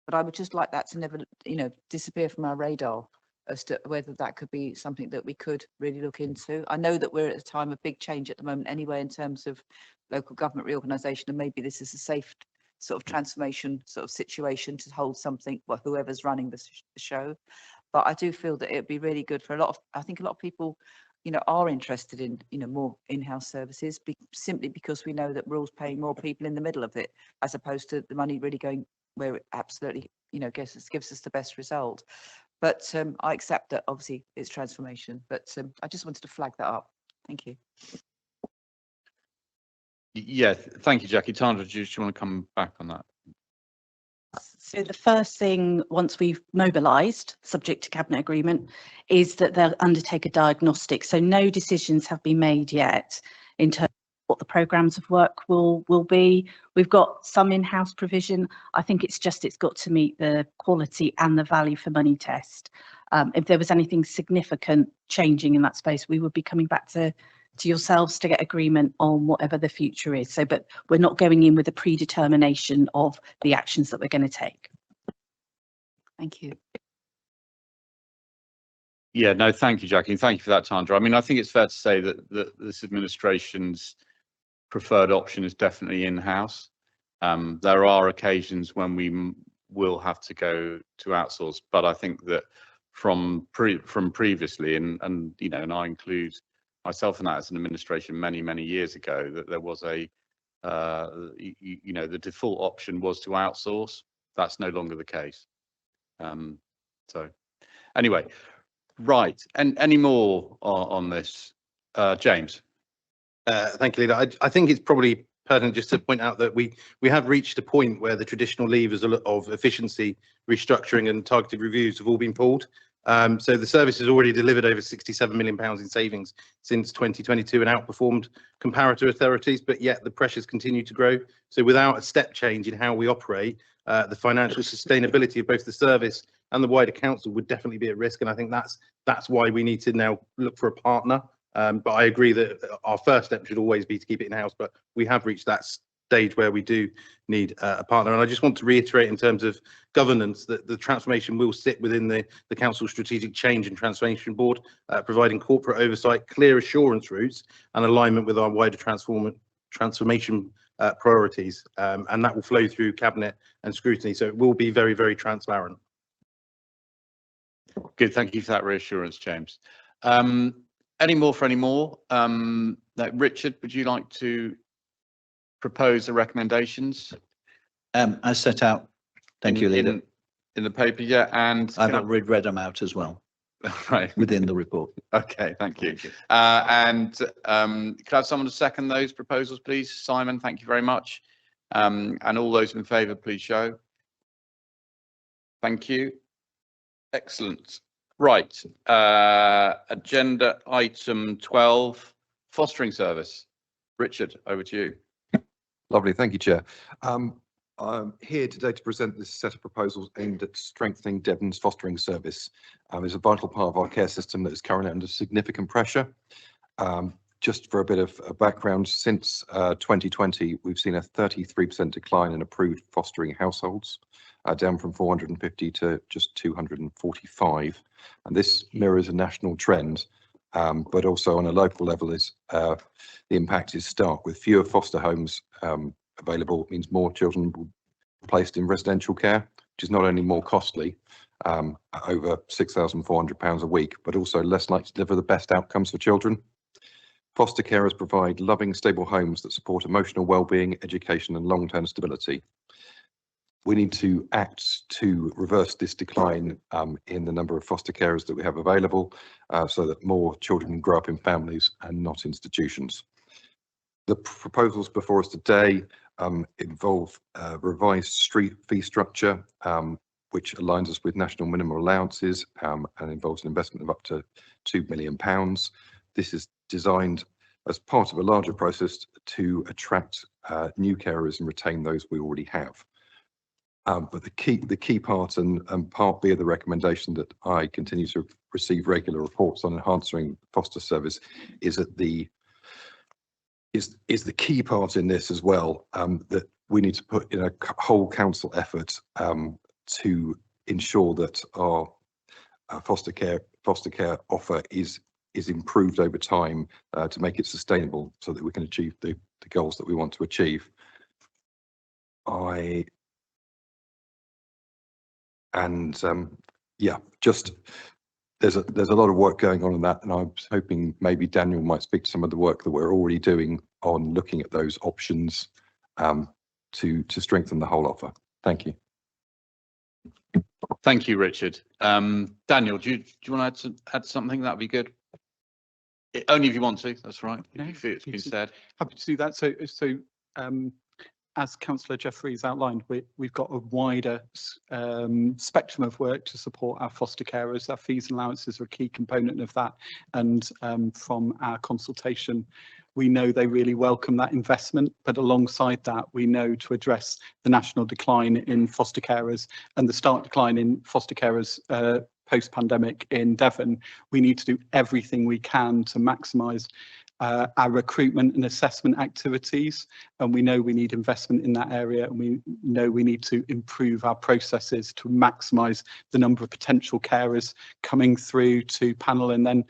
But I would just like that to never, you know, disappear from our radar as to whether that could be something that we could really look into. I know that we're at a time of big change at the moment anyway, in terms of local government reorganisation, and maybe this is a safe sort of transformation sort of situation to hold something, well, whoever's running the show. But I do feel that it'd be really good for I think a lot of people, you know, are interested in, you know, more in-house services, simply because we know that we're always paying more people in the middle of it, as opposed to the money really going where it absolutely, you know, gives us the best result. But I accept that obviously it's transformation, but I just wanted to flag that up. Thank you. Yeah, thank you, Jackie. Tandra, do you want to come back on that? So the first thing, once we've mobilised, subject to Cabinet agreement, is that they'll undertake a diagnostic. So no decisions have been made yet in terms of what the programmes of work will be. We've got some in-house provision. I think it's got to meet the quality and the value for money test. If there was anything significant changing in that space, we would be coming back to yourselves to get agreement on whatever the future is. So, but we're not going in with a predetermination of the actions that we're going to take. Thank you. Yeah, no, thank you, Jackie. Thank you for that, Tandra. I mean, I think it's fair to say that this administration's preferred option is definitely in-house. There are occasions when we will have to go to outsource, but I think that from previously, and you know, and I include myself in that as an administration many years ago, that there was a you know, the default option was to outsource. That's no longer the case. So anyway, right, and any more on this, James? Thank you, Leader. I think it's probably pertinent just to point out that we have reached a point where the traditional levers of efficiency, restructuring and targeted reviews have all been pulled. So the service has already delivered over £67 million in savings since 2022 and outperformed comparator authorities, but yet the pressures continue to grow. So without a step change in how we operate, the financial sustainability of both the service and the wider council would definitely be at risk. And I think that's why we need to now look for a partner. But I agree that our first step should always be to keep it in-house, but we have reached that stage where we do need a partner. And I just want to reiterate in terms of governance that the transformation will sit within the Council Strategic Change and Transformation Board, providing corporate oversight, clear assurance routes and alignment with our wider transformation priorities. And that will flow through Cabinet and scrutiny. So it will be very transparent. Good, thank you for that reassurance, James. Any more for any more? Richard, would you like to propose the recommendations? As set out. Thank you, Leader. In the paper, yeah, and I've already read them out as well. Right. Within the report. Okay, thank you. Could I have someone to second those proposals, please? Simon, thank you very much. And all those in favour, please show. Thank you. Excellent. Right. Agenda item 12, fostering service. Richard, over to you. Lovely, thank you, Chair. I'm here today to present this set of proposals aimed at strengthening Devon's fostering service. It's a vital part of our care system that is currently under significant pressure. Just for a bit of background, since 2020, we've seen a 33% decline in approved fostering households, down from 450 to just 245. And this mirrors a national trend, but also on a local level is the impact is stark. With fewer foster homes available, it means more children will be placed in residential care, which is not only more costly, over £6,400 a week, but also less likely to deliver the best outcomes for children. Foster carers provide loving, stable homes that support emotional well-being, education and long-term stability. We need to act to reverse this decline in the number of foster carers that we have available, so that more children can grow up in families and not institutions. The proposals before us today involve revised street fee structure, which aligns us with national minimum allowances and involves an investment of up to £2 million. This is designed as part of a larger process to attract new carers and retain those we already have. But the key part and part B of the recommendation that I continue to receive regular reports on enhancing foster service is that the key part in this as well, that we need to put in a whole council effort to ensure that our foster care offer is improved over time to make it sustainable so that we can achieve the goals that we want to achieve. There's a lot of work going on in that, and I was hoping maybe Daniel might speak to some of the work that we're already doing on looking at those options to strengthen the whole offer. Thank you. Thank you, Richard. Daniel, do you want to add something? That'd be good. Only if you want to. That's right. If you feel it's been said. Happy to do that. So as Councillor Jeffreys outlined, we've got a wider spectrum of work to support our foster carers. Our fees and allowances are a key component of that. And from our consultation, we know they really welcome that investment. But alongside that, we know to address the national decline in foster carers and the stark decline in foster carers post-pandemic in Devon, we need to do everything we can to maximise our recruitment and assessment activities, and we know we need investment in that area, and we know we need to improve our processes to maximise the number of potential carers coming through to panel and then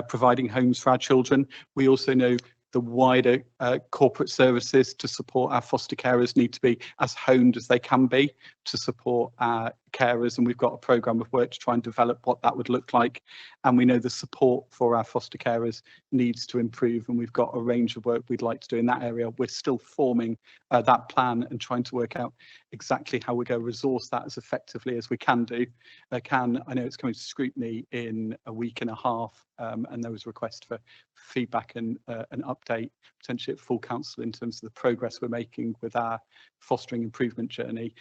providing homes for our children. We also know the wider corporate services to support our foster carers need to be as honed as they can be to support our carers, and we've got a programme of work to try and develop what that would look like. And we know the support for our foster carers needs to improve, and we've got a range of work we'd like to do in that area. We're still forming that plan and trying to work out exactly how we're going to resource that as effectively as we can do. I know it's coming to scrutiny in a week and a half, and there was a request for feedback and an update potentially at full council in terms of the progress we're making with our fostering improvement journey.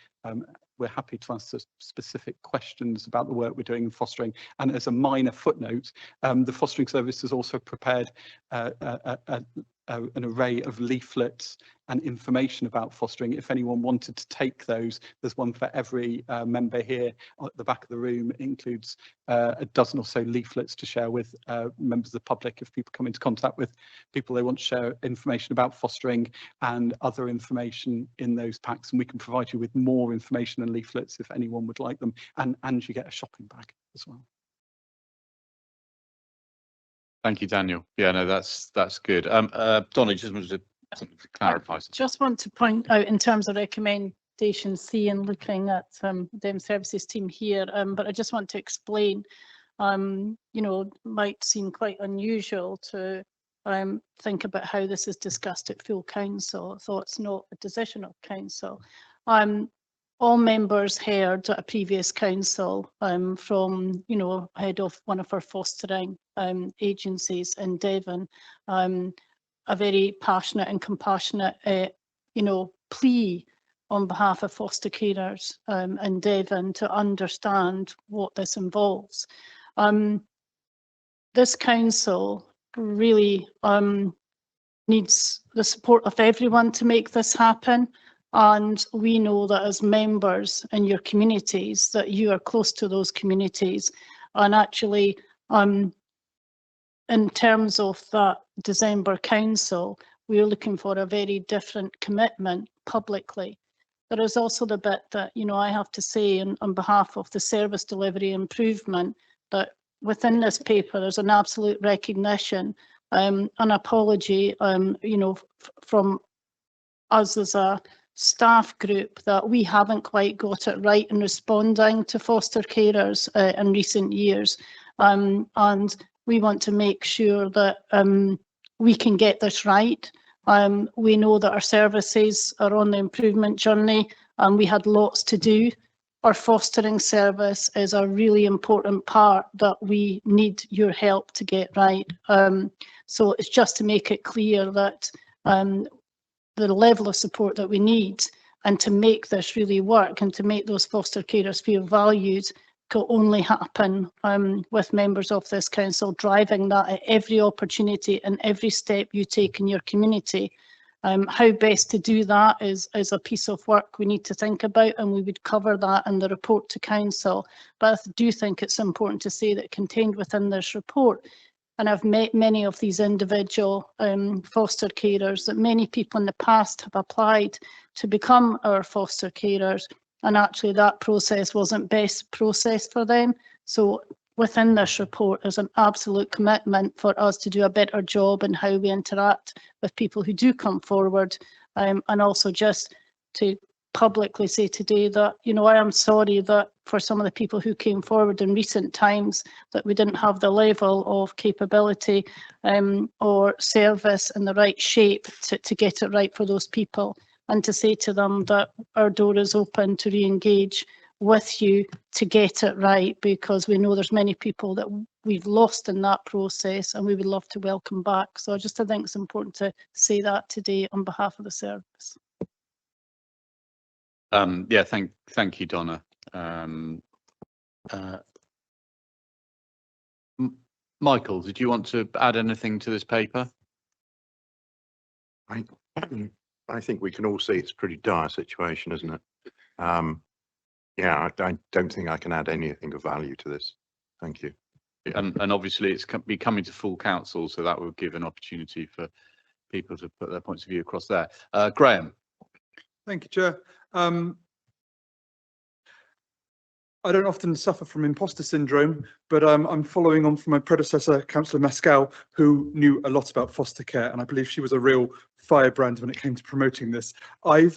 We're happy to answer specific questions about the work we're doing in fostering. And as a minor footnote, the fostering service has also prepared an array of leaflets and information about fostering. If anyone wanted to take those, there's one for every member here at the back of the room. It includes a dozen or so leaflets to share with members of the public if people come into contact with people they want to share information about fostering and other information in those packs. And we can provide you with more information and leaflets if anyone would like them. And you get a shopping bag as well. Thank you, Daniel. Yeah, no, that's good. Donna, just wanted to clarify something. Just want to point out in terms of Station C and looking at Devon Services team here, but I just want to explain, might seem quite unusual to think about how this is discussed at full council, so it's not a decision of council. All members heard at a previous council from, head of one of our fostering agencies in Devon, a very passionate and compassionate, plea on behalf of foster carers in Devon to understand what this involves. This council really needs the support of everyone to make this happen. And we know that as members in your communities, that you are close to those communities. And actually, in terms of that December council, we're looking for a very different commitment publicly. There is also the bit that, I have to say on behalf of the service delivery improvement, that within this paper, there's an absolute recognition, an apology, from us as a staff group that we haven't quite got it right in responding to foster carers in recent years. And we want to make sure that we can get this right. We know that our services are on the improvement journey and we had lots to do. Our fostering service is a really important part that we need your help to get right. So it's just to make it clear that the level of support that we need and to make this really work and to make those foster carers feel valued can only happen with members of this council driving that at every opportunity and every step you take in your community. How best to do that is a piece of work we need to think about, and we would cover that in the report to council. But I do think it's important to say that contained within this report, and I've met many of these individual foster carers, that many people in the past have applied to become our foster carers, and actually that process wasn't best process for them. So within this report, there's an absolute commitment for us to do a better job in how we interact with people who do come forward, and also just to publicly say today that, I am sorry that for some of the people who came forward in recent times that we didn't have the level of capability or service in the right shape to get it right for those people, and to say to them that our door is open to re-engage with you to get it right, because we know there's many people that we've lost in that process and we would love to welcome back. So I think it's important to say that today on behalf of the service. Yeah, thank you, Donna. Michael, did you want to add anything to this paper? I think we can all see it's a pretty dire situation, isn't it? Yeah, I don't think I can add anything of value to this. Thank you. And obviously it's be coming to full council, so that will give an opportunity for people to put their points of view across there. Graham. Thank you, Chair. I don't often suffer from imposter syndrome, but I'm following on from my predecessor, Councillor Mascal, who knew a lot about foster care, and I believe she was a real firebrand when it came to promoting this. I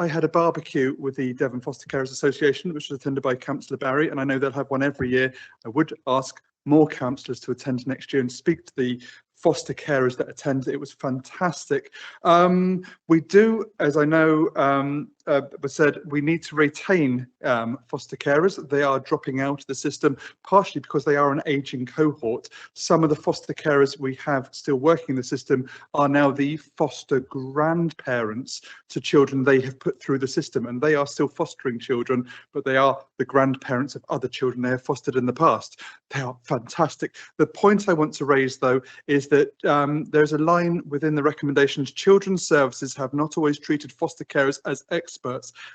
had a barbecue with the Devon Foster Carers Association, which was attended by Councillor Barry, and I know they'll have one every year. I would ask more councillors to attend next year and speak to the foster carers that attend. It was fantastic. We do, as I know was said, we need to retain foster carers. They are dropping out of the system, partially because they are an ageing cohort. Some of the foster carers we have still working in the system are now the foster grandparents to children they have put through the system, and they are still fostering children, but they are the grandparents of other children they have fostered in the past. They are fantastic. The point I want to raise, though, is that there's a line within the recommendations: children's services have not always treated foster carers as experts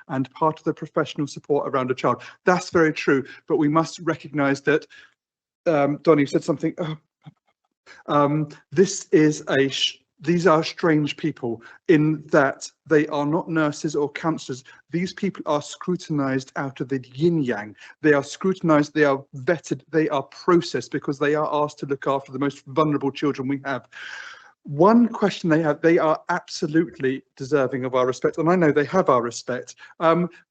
and part of the professional support around a child. That's very true, but we must recognise that, Donnie said something, these are strange people in that they are not nurses or counsellors. These people are scrutinised out of the yin-yang. They are scrutinised, they are vetted, they are processed because they are asked to look after the most vulnerable children we have. One question they are absolutely deserving of our respect, and I know they have our respect.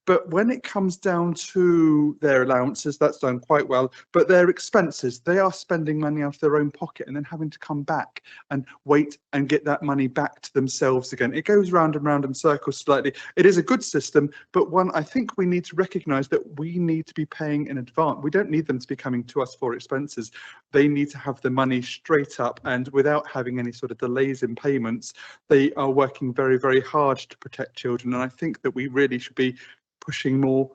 But when it comes down to their allowances, that's done quite well. But their expenses, they are spending money out of their own pocket and then having to come back and wait and get that money back to themselves again. It goes round and round in circles slightly. It is a good system, but one I think we need to recognise that we need to be paying in advance. We don't need them to be coming to us for expenses. They need to have the money straight up, and without having any sort of delays in payments. They are working very, very hard to protect children, and I think that we really should be pushing more,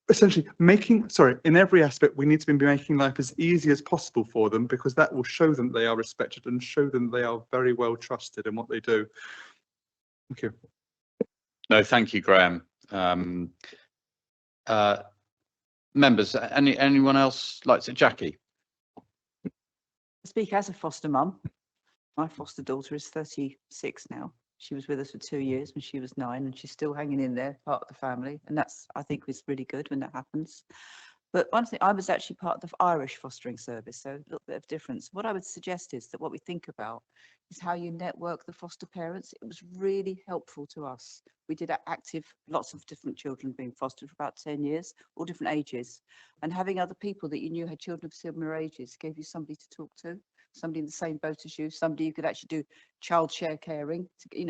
essentially in every aspect, we need to be making life as easy as possible for them, because that will show them they are respected and show them they are very well trusted in what they do. Thank you. No, thank you, Graham. Members, anyone else like to? Jackie? Speak as a foster mum. My foster daughter is 36 now. She was with us for 2 years when she was 9, and she's still hanging in there, part of the family. And that's, I think, is really good when that happens. But one thing, I was actually part of the Irish fostering service, so a little bit of difference. What I would suggest is that what we think about is how you network the foster parents. It was really helpful to us. We did active, lots of different children being fostered for about 10 years, all different ages. And having other people that you knew had children of similar ages gave you somebody to talk to, somebody in the same boat as you, somebody you could actually do child share caring,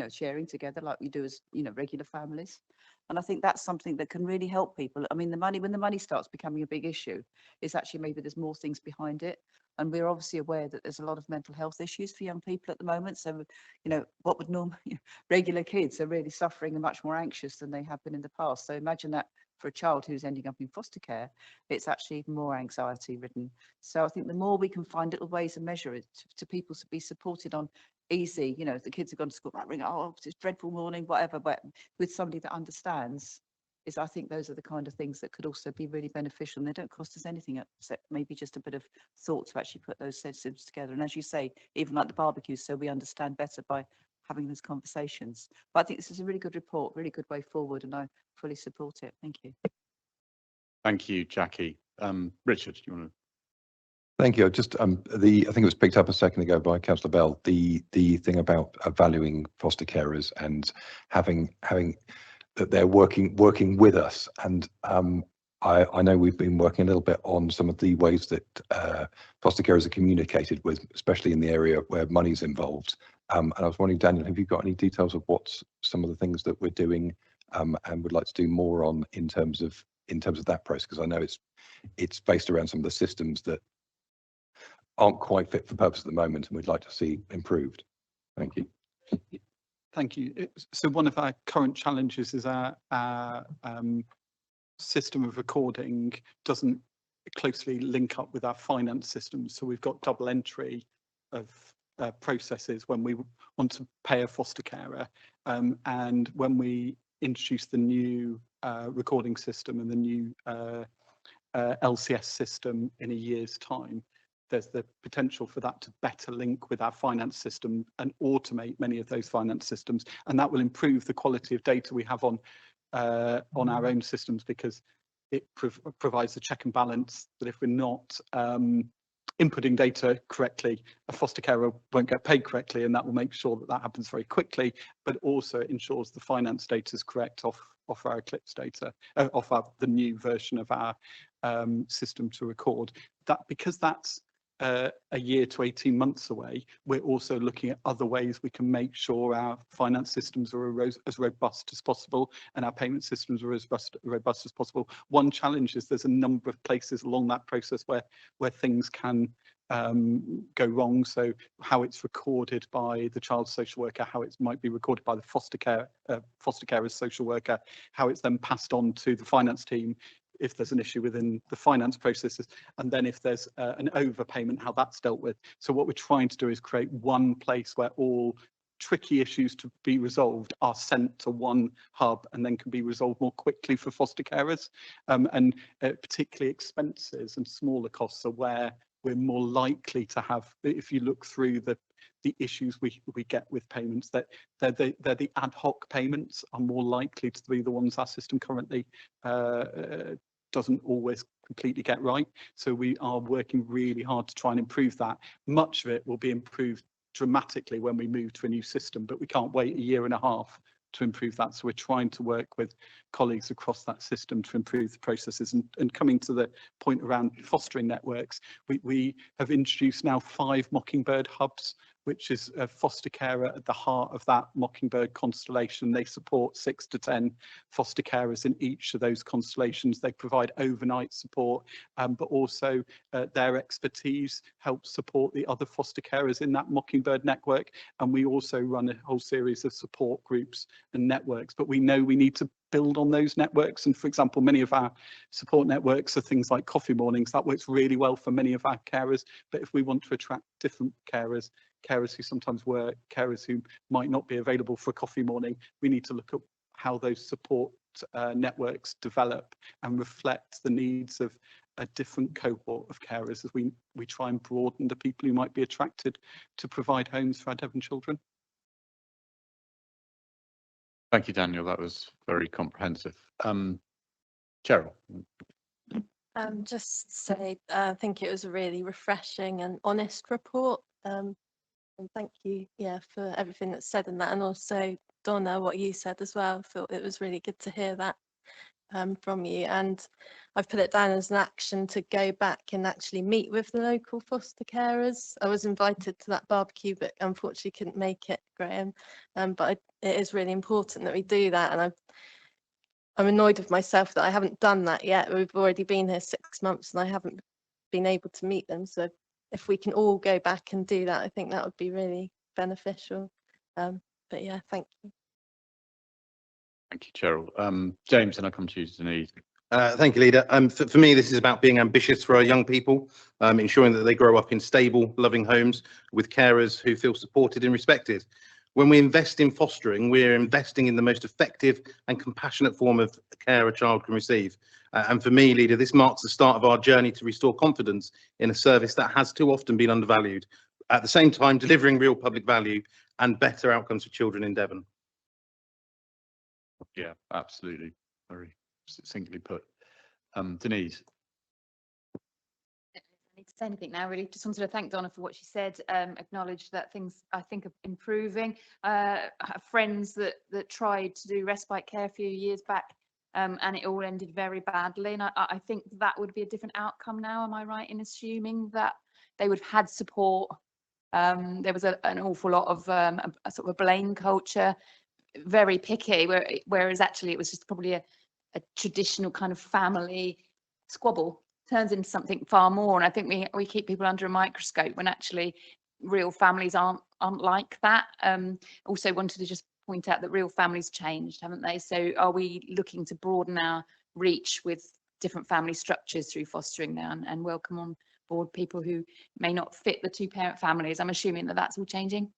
sharing together like we do as, regular families. And I think that's something that can really help people. I mean, when the money starts becoming a big issue, it's actually maybe there's more things behind it. And we're obviously aware that there's a lot of mental health issues for young people at the moment. So, what would normally, regular kids are really suffering and much more anxious than they have been in the past. So imagine that for a child who's ending up in foster care, it's actually even more anxiety ridden. So I think the more we can find little ways of measure it to people to be supported on easy, if the kids have gone to school, ring, oh, it's a dreadful morning, whatever, but with somebody that understands, I think those are the kind of things that could also be really beneficial, and they don't cost us anything except maybe just a bit of thought to actually put those systems together. And as you say, even like the barbecues, so we understand better by having those conversations. But I think this is a really good report, really good way forward, and I fully support it. Thank you. Thank you, Jackie. Richard, do you want to? Thank you. Just I think it was picked up a second ago by Councillor Bell, the thing about valuing foster carers and having that they're working with us. And I know we've been working a little bit on some of the ways that foster carers are communicated with, especially in the area where money's involved. And I was wondering, Daniel, have you got any details of what's some of the things that we're doing and would like to do more on in terms of that process? Because I know it's based around some of the systems that aren't quite fit for purpose at the moment, and we'd like to see improved. Thank you. Thank you. So one of our current challenges is our system of recording doesn't closely link up with our finance systems. So we've got double entry of processes when we want to pay a foster carer, and when we introduce the new recording system and the new LCS system in a year's time, there's the potential for that to better link with our finance system and automate many of those finance systems, and that will improve the quality of data we have on our own systems, because it provides a check and balance that if we're not inputting data correctly, a foster carer won't get paid correctly, and that will make sure that happens very quickly, but also ensures the finance data is correct off our Eclipse data, off the new version of our system to record. That, because that's a year to 18 months away, we're also looking at other ways we can make sure our finance systems are as robust as possible and our payment systems are as robust as possible. One challenge is there's a number of places along that process where things can go wrong. So how it's recorded by the child social worker, how it might be recorded by the foster carer's social worker, how it's then passed on to the finance team if there's an issue within the finance processes, and then if there's an overpayment, how that's dealt with. So what we're trying to do is create one place where all tricky issues to be resolved are sent to one hub and then can be resolved more quickly for foster carers, and particularly expenses and smaller costs are where we're more likely to have, if you look through the issues we get with payments, that they're the ad hoc payments are more likely to be the ones our system currently doesn't always completely get right. So we are working really hard to try and improve that. Much of it will be improved dramatically when we move to a new system, but we can't wait a year and a half to improve that. So we're trying to work with colleagues across that system to improve the processes. And coming to the point around fostering networks, we have introduced now 5 Mockingbird hubs, which is a foster carer at the heart of that Mockingbird constellation. They support 6 to 10 foster carers in each of those constellations. They provide overnight support, but also their expertise helps support the other foster carers in that Mockingbird network. And we also run a whole series of support groups and networks, but we know we need to build on those networks. And for example, many of our support networks are things like coffee mornings. That works really well for many of our carers. But if we want to attract different carers who sometimes work, carers who might not be available for a coffee morning, we need to look at how those support networks develop and reflect the needs of a different cohort of carers as we try and broaden the people who might be attracted to provide homes for our Devon children. Thank you, Daniel. That was very comprehensive. Cheryl. Just say, I think it was a really refreshing and honest report. And thank you, for everything that's said in that. And also, Donna, what you said as well. I thought it was really good to hear that from you. And I've put it down as an action to go back and actually meet with the local foster carers. I was invited to that barbecue, but unfortunately couldn't make it, Graham. But it is really important that we do that. And I'm annoyed with myself that I haven't done that yet. We've already been here 6 months and I haven't been able to meet them. So if we can all go back and do that, I think that would be really beneficial. But yeah, thank you. Thank you, Cheryl. James, and I come to you, Denise. Thank you, Leader. For me, this is about being ambitious for our young people, ensuring that they grow up in stable, loving homes with carers who feel supported and respected. When we invest in fostering, we're investing in the most effective and compassionate form of care a child can receive. And for me, Leader, this marks the start of our journey to restore confidence in a service that has too often been undervalued, at the same time delivering real public value and better outcomes for children in Devon. Yeah, absolutely. Very succinctly put. Denise. I don't need to say anything now, really. Just wanted to thank Donna for what she said, acknowledge that things I think are improving. I have friends that tried to do respite care a few years back, and it all ended very badly. And I think that would be a different outcome now. Am I right in assuming that they would have had support? There was an awful lot of a sort of a blame culture, very picky, whereas actually it was just probably a traditional kind of family squabble turns into something far more. And I think we keep people under a microscope when actually real families aren't like that. Also wanted to just point out that real families changed, haven't they? So are we looking to broaden our reach with different family structures through fostering now and welcome on board people who may not fit the 2-parent families? I'm assuming that that's all changing.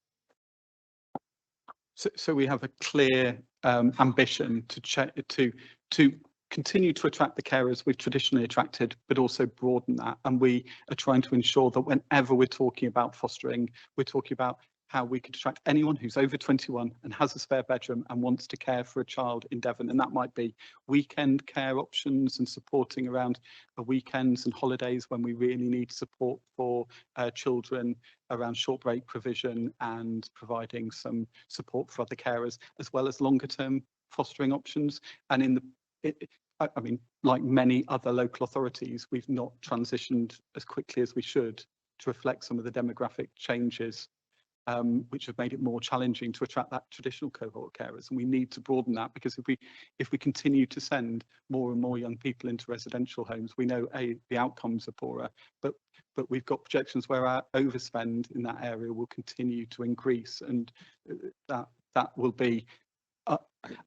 So we have a clear ambition to continue to attract the carers we've traditionally attracted, but also broaden that. And we are trying to ensure that whenever we're talking about fostering, we're talking about how we could attract anyone who's over 21 and has a spare bedroom and wants to care for a child in Devon. And that might be weekend care options and supporting around weekends and holidays when we really need support for children around short break provision and providing some support for other carers, as well as longer term fostering options. And I mean, like many other local authorities, we've not transitioned as quickly as we should to reflect some of the demographic changes, which have made it more challenging to attract that traditional cohort of carers. And we need to broaden that, because if we continue to send more and more young people into residential homes, we know the outcomes are poorer, but we've got projections where our overspend in that area will continue to increase, and that will be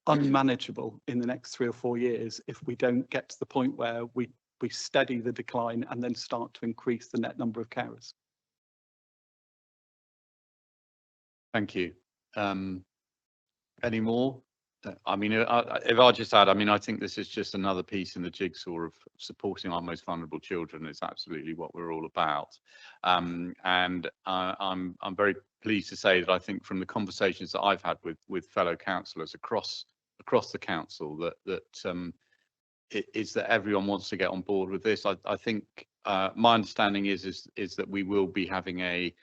unmanageable in the next 3 or 4 years if we don't get to the point where we steady the decline and then start to increase the net number of carers. Thank you. Any more? I mean, if I just add, I mean, I think this is just another piece in the jigsaw of supporting our most vulnerable children. It's absolutely what we're all about. And I'm very pleased to say that I think from the conversations that I've had with fellow councillors across the council, that everyone wants to get on board with this. I think my understanding is that we will be having a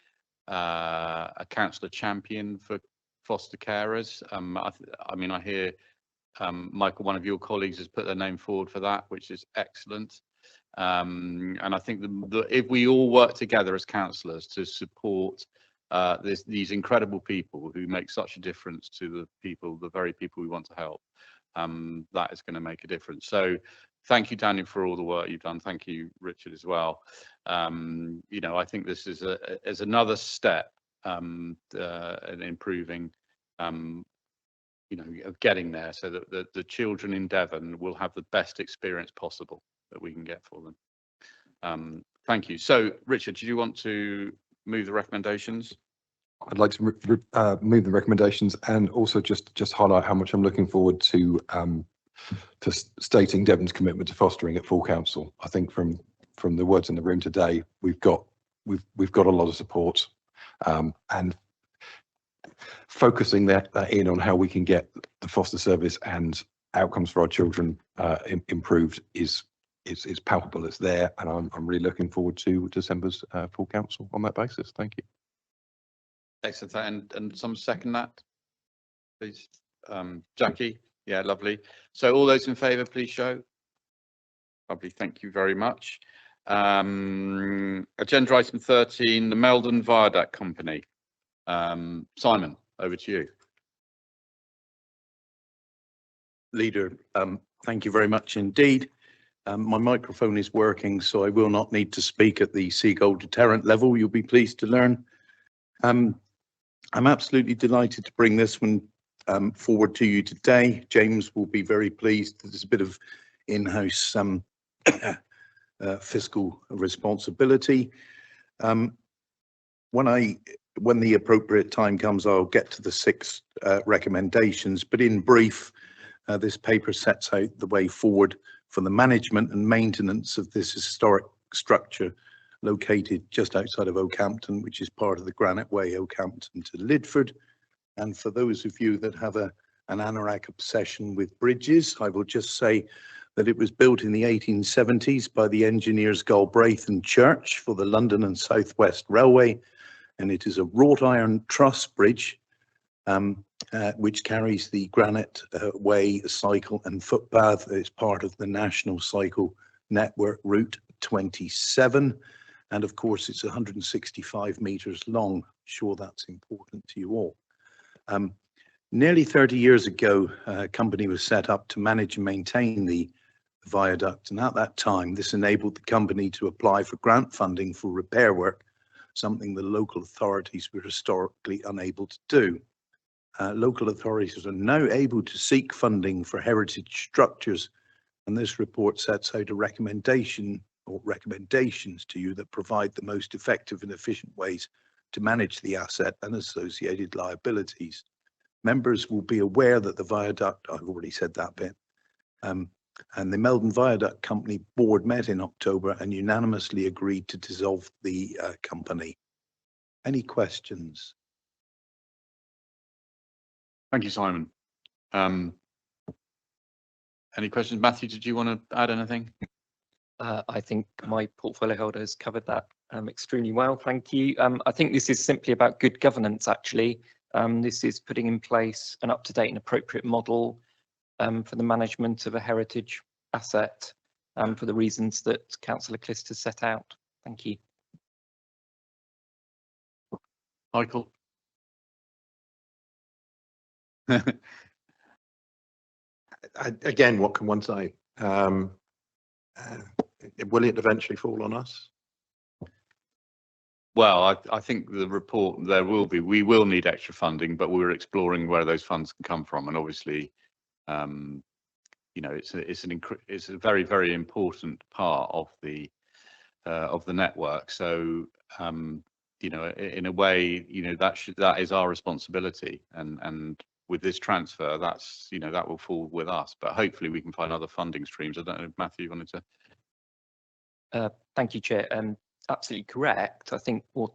a councillor champion for foster carers. I mean, I hear Michael, one of your colleagues, has put their name forward for that, which is excellent. And I think if we all work together as councillors to support these incredible people who make such a difference to the very people we want to help, that is going to make a difference. So thank you, Daniel, for all the work you've done. Thank you, Richard, as well. You know, I think this is another step in improving, you know, of getting there, so that the children in Devon will have the best experience possible that we can get for them. Thank you. So, Richard, do you want to move the recommendations? I'd like to move the recommendations and also just highlight how much I'm looking forward to stating Devon's commitment to fostering at full council. I think from the words in the room today, we've got a lot of support, and focusing that in on how we can get the foster service and outcomes for our children improved is palpable. It's there, and I'm really looking forward to December's full council on that basis. Thank you. Excellent. And some second that, please. Jackie? Yeah, lovely. So all those in favour, please show. Lovely, thank you very much. Agenda item 13, the Meldon Viaduct Company. Simon, over to you. Leader, thank you very much indeed. My microphone is working, so I will not need to speak at the seagull deterrent level, you'll be pleased to learn. I'm absolutely delighted to bring this one forward to you today. James will be very pleased. There's a bit of in-house fiscal responsibility. When the appropriate time comes, I'll get to the 6 recommendations, but in brief, this paper sets out the way forward for the management and maintenance of this historic structure located just outside of Oakhampton, which is part of the Granite Way, Oakhampton to Lidford. And for those of you that have an anorak obsession with bridges, I will just say that it was built in the 1870s by the engineers Galbraith and Church for the London and South West Railway, and it is a wrought iron truss bridge which carries the Granite Way cycle and footpath. It's part of the National Cycle Network Route 27. And of course, it's 165 metres long. Sure, that's important to you all. Nearly 30 years ago, a company was set up to manage and maintain the viaduct. And at that time, this enabled the company to apply for grant funding for repair work, something the local authorities were historically unable to do. Local authorities are now able to seek funding for heritage structures, and this report sets out a recommendation or recommendations to you that provide the most effective and efficient ways to manage the asset and associated liabilities. Members will be aware that the viaduct, I've already said that bit, and the Meldon Viaduct Company board met in October and unanimously agreed to dissolve the company. Any questions? Thank you, Simon. Any questions? Matthew, did you want to add anything? I think my portfolio holder has covered that extremely well. Thank you. I think this is simply about good governance, actually. This is putting in place an up-to-date and appropriate model for the management of a heritage asset for the reasons that Councillor Clist has set out. Thank you. Michael? Again, what can one say? Will it eventually fall on us? Well, I think the report, we will need extra funding, but we're exploring where those funds can come from. And obviously, you know, it's a very, very important part of the network. So, you know, in a way, you know, that is our responsibility. And with this transfer, that's, you know, that will fall with us. But hopefully we can find other funding streams. I don't know, Matthew, you wanted to? Thank you, Chair. Absolutely correct. I think what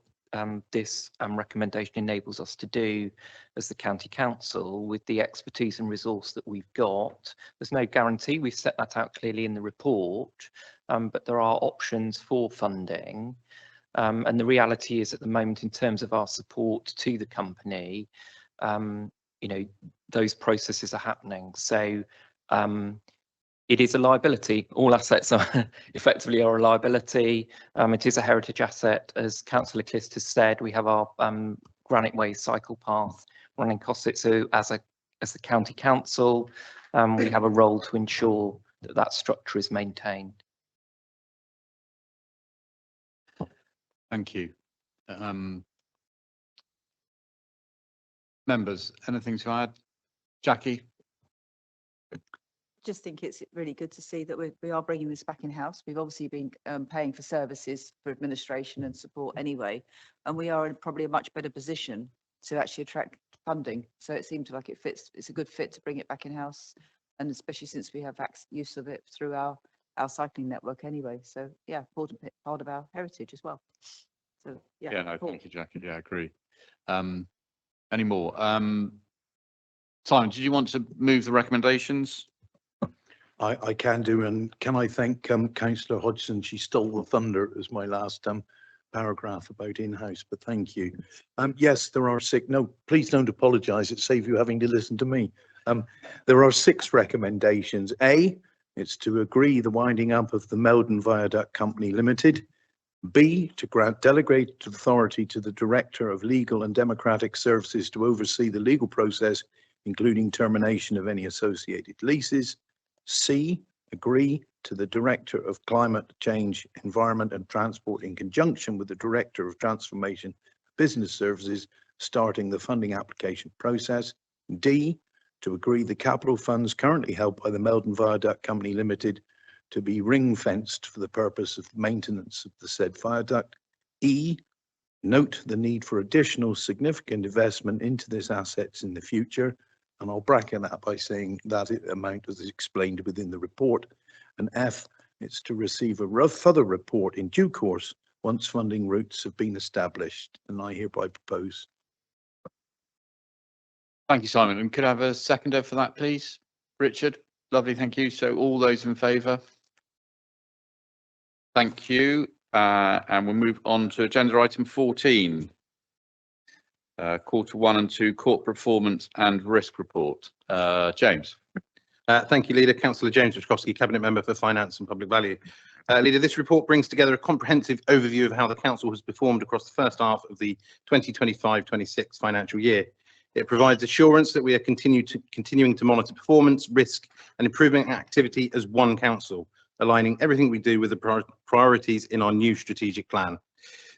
this recommendation enables us to do as the County Council with the expertise and resource that we've got, there's no guarantee, we've set that out clearly in the report, but there are options for funding. And the reality is at the moment, in terms of our support to the company, those processes are happening. So it is a liability. All assets are effectively a liability. It is a heritage asset. As Councillor Clist has said, we have our Granite Way cycle path running Cosset. So as the county council, we have a role to ensure that that structure is maintained. Thank you. Members, anything to add? Jackie? Just think it's really good to see that we are bringing this back in-house. We've obviously been paying for services for administration and support anyway, and we are in probably a much better position to actually attract funding. So it seems like it fits. It's a good fit to bring it back in-house, and especially since we have use of it through our cycling network anyway. So yeah, important part of our heritage as well. So yeah. Yeah, no, cool. thank you, Jackie. Yeah, I agree. Any more? Simon, did you want to move the recommendations? I can do, and can I thank Councillor Hodgson? She stole the thunder as my last paragraph about in-house, but thank you. Yes, there are 6. No, please don't apologise. It saves you having to listen to me. There are 6 recommendations. A, it's to agree the winding up of the Meldon Viaduct Company Limited. B, to grant delegated authority to the Director of Legal and Democratic Services to oversee the legal process, including termination of any associated leases. C, agree to the Director of Climate Change, Environment and Transport in conjunction with the Director of Transformation Business Services, starting the funding application process. D, to agree the capital funds currently held by the Meldon Viaduct Company Limited to be ring-fenced for the purpose of maintenance of the said viaduct. E, note the need for additional significant investment into this assets in the future. And I'll bracket that by saying that amount is explained within the report. And F, it's to receive a further report in due course once funding routes have been established. And I hereby propose. Thank you, Simon. And could I have a seconder for that, please? Richard? Lovely, thank you. So all those in favour? Thank you. And we'll move on to agenda item 14. Quarter 1 and 2 corporate performance and risk report. James. Thank you, Leader. Councillor James Rutkowski, Cabinet Member for Finance and Public Value. Leader, this report brings together a comprehensive overview of how the Council has performed across the first half of the 2025-26 financial year. It provides assurance that we are continuing to monitor performance, risk and improving activity as one Council, aligning everything we do with the priorities in our new strategic plan.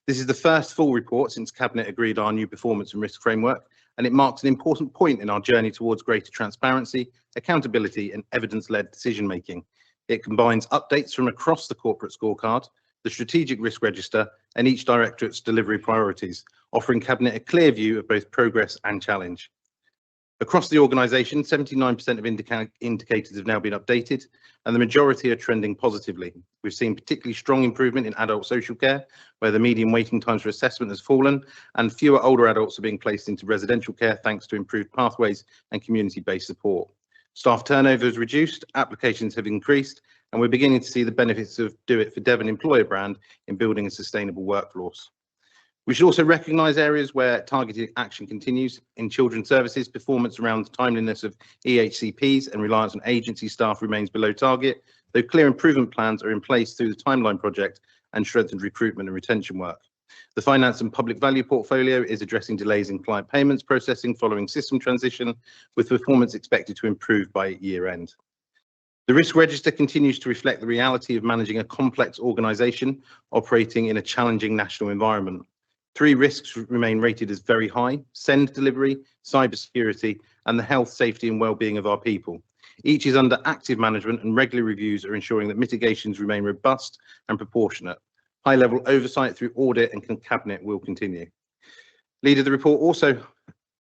This is the first full report since Cabinet agreed our new performance and risk framework, and it marks an important point in our journey towards greater transparency, accountability and evidence-led decision-making. It combines updates from across the corporate scorecard, the strategic risk register and each directorate's delivery priorities, offering Cabinet a clear view of both progress and challenge. Across the organisation, 79% of indicators have now been updated and the majority are trending positively. We've seen particularly strong improvement in adult social care, where the median waiting times for assessment has fallen and fewer older adults are being placed into residential care thanks to improved pathways and community-based support. Staff turnover has reduced, applications have increased, and we're beginning to see the benefits of Do It for Devon employer brand in building a sustainable workforce. We should also recognise areas where targeted action continues. In children's services, performance around the timeliness of EHCPs and reliance on agency staff remains below target, though clear improvement plans are in place through the Timeline project and strengthened recruitment and retention work. The finance and public value portfolio is addressing delays in client payments processing following system transition, with performance expected to improve by year end. The risk register continues to reflect the reality of managing a complex organisation operating in a challenging national environment. 3 risks remain rated as very high: send delivery, cybersecurity, and the health, safety and well-being of our people. Each is under active management and regular reviews are ensuring that mitigations remain robust and proportionate. High-level oversight through audit and Cabinet will continue. Leader, the report also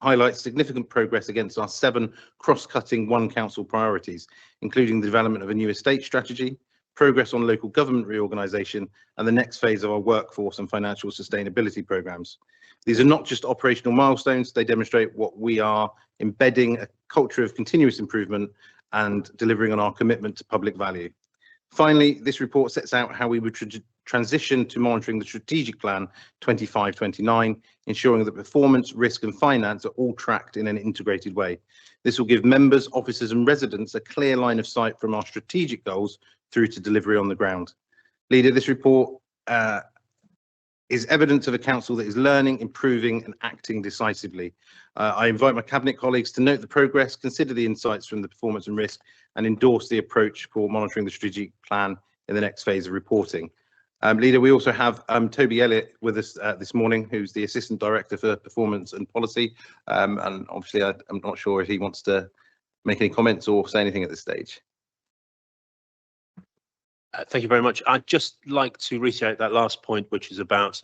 highlights significant progress against our 7 cross-cutting One Council priorities, including the development of a new estate strategy, progress on local government reorganisation and the next phase of our workforce and financial sustainability programmes. These are not just operational milestones, they demonstrate what we are embedding a culture of continuous improvement and delivering on our commitment to public value. Finally, this report sets out how we would transition to monitoring the strategic plan 25-29, ensuring that performance, risk and finance are all tracked in an integrated way. This will give members, officers and residents a clear line of sight from our strategic goals through to delivery on the ground. Leader, this report is evidence of a council that is learning, improving and acting decisively. I invite my cabinet colleagues to note the progress, consider the insights from the performance and risk and endorse the approach for monitoring the strategic plan in the next phase of reporting. Leader, we also have Toby Elliott with us this morning, who's the Assistant Director for Performance and Policy. And obviously I'm not sure if he wants to make any comments or say anything at this stage. Thank you very much. I'd just like to reiterate that last point, which is about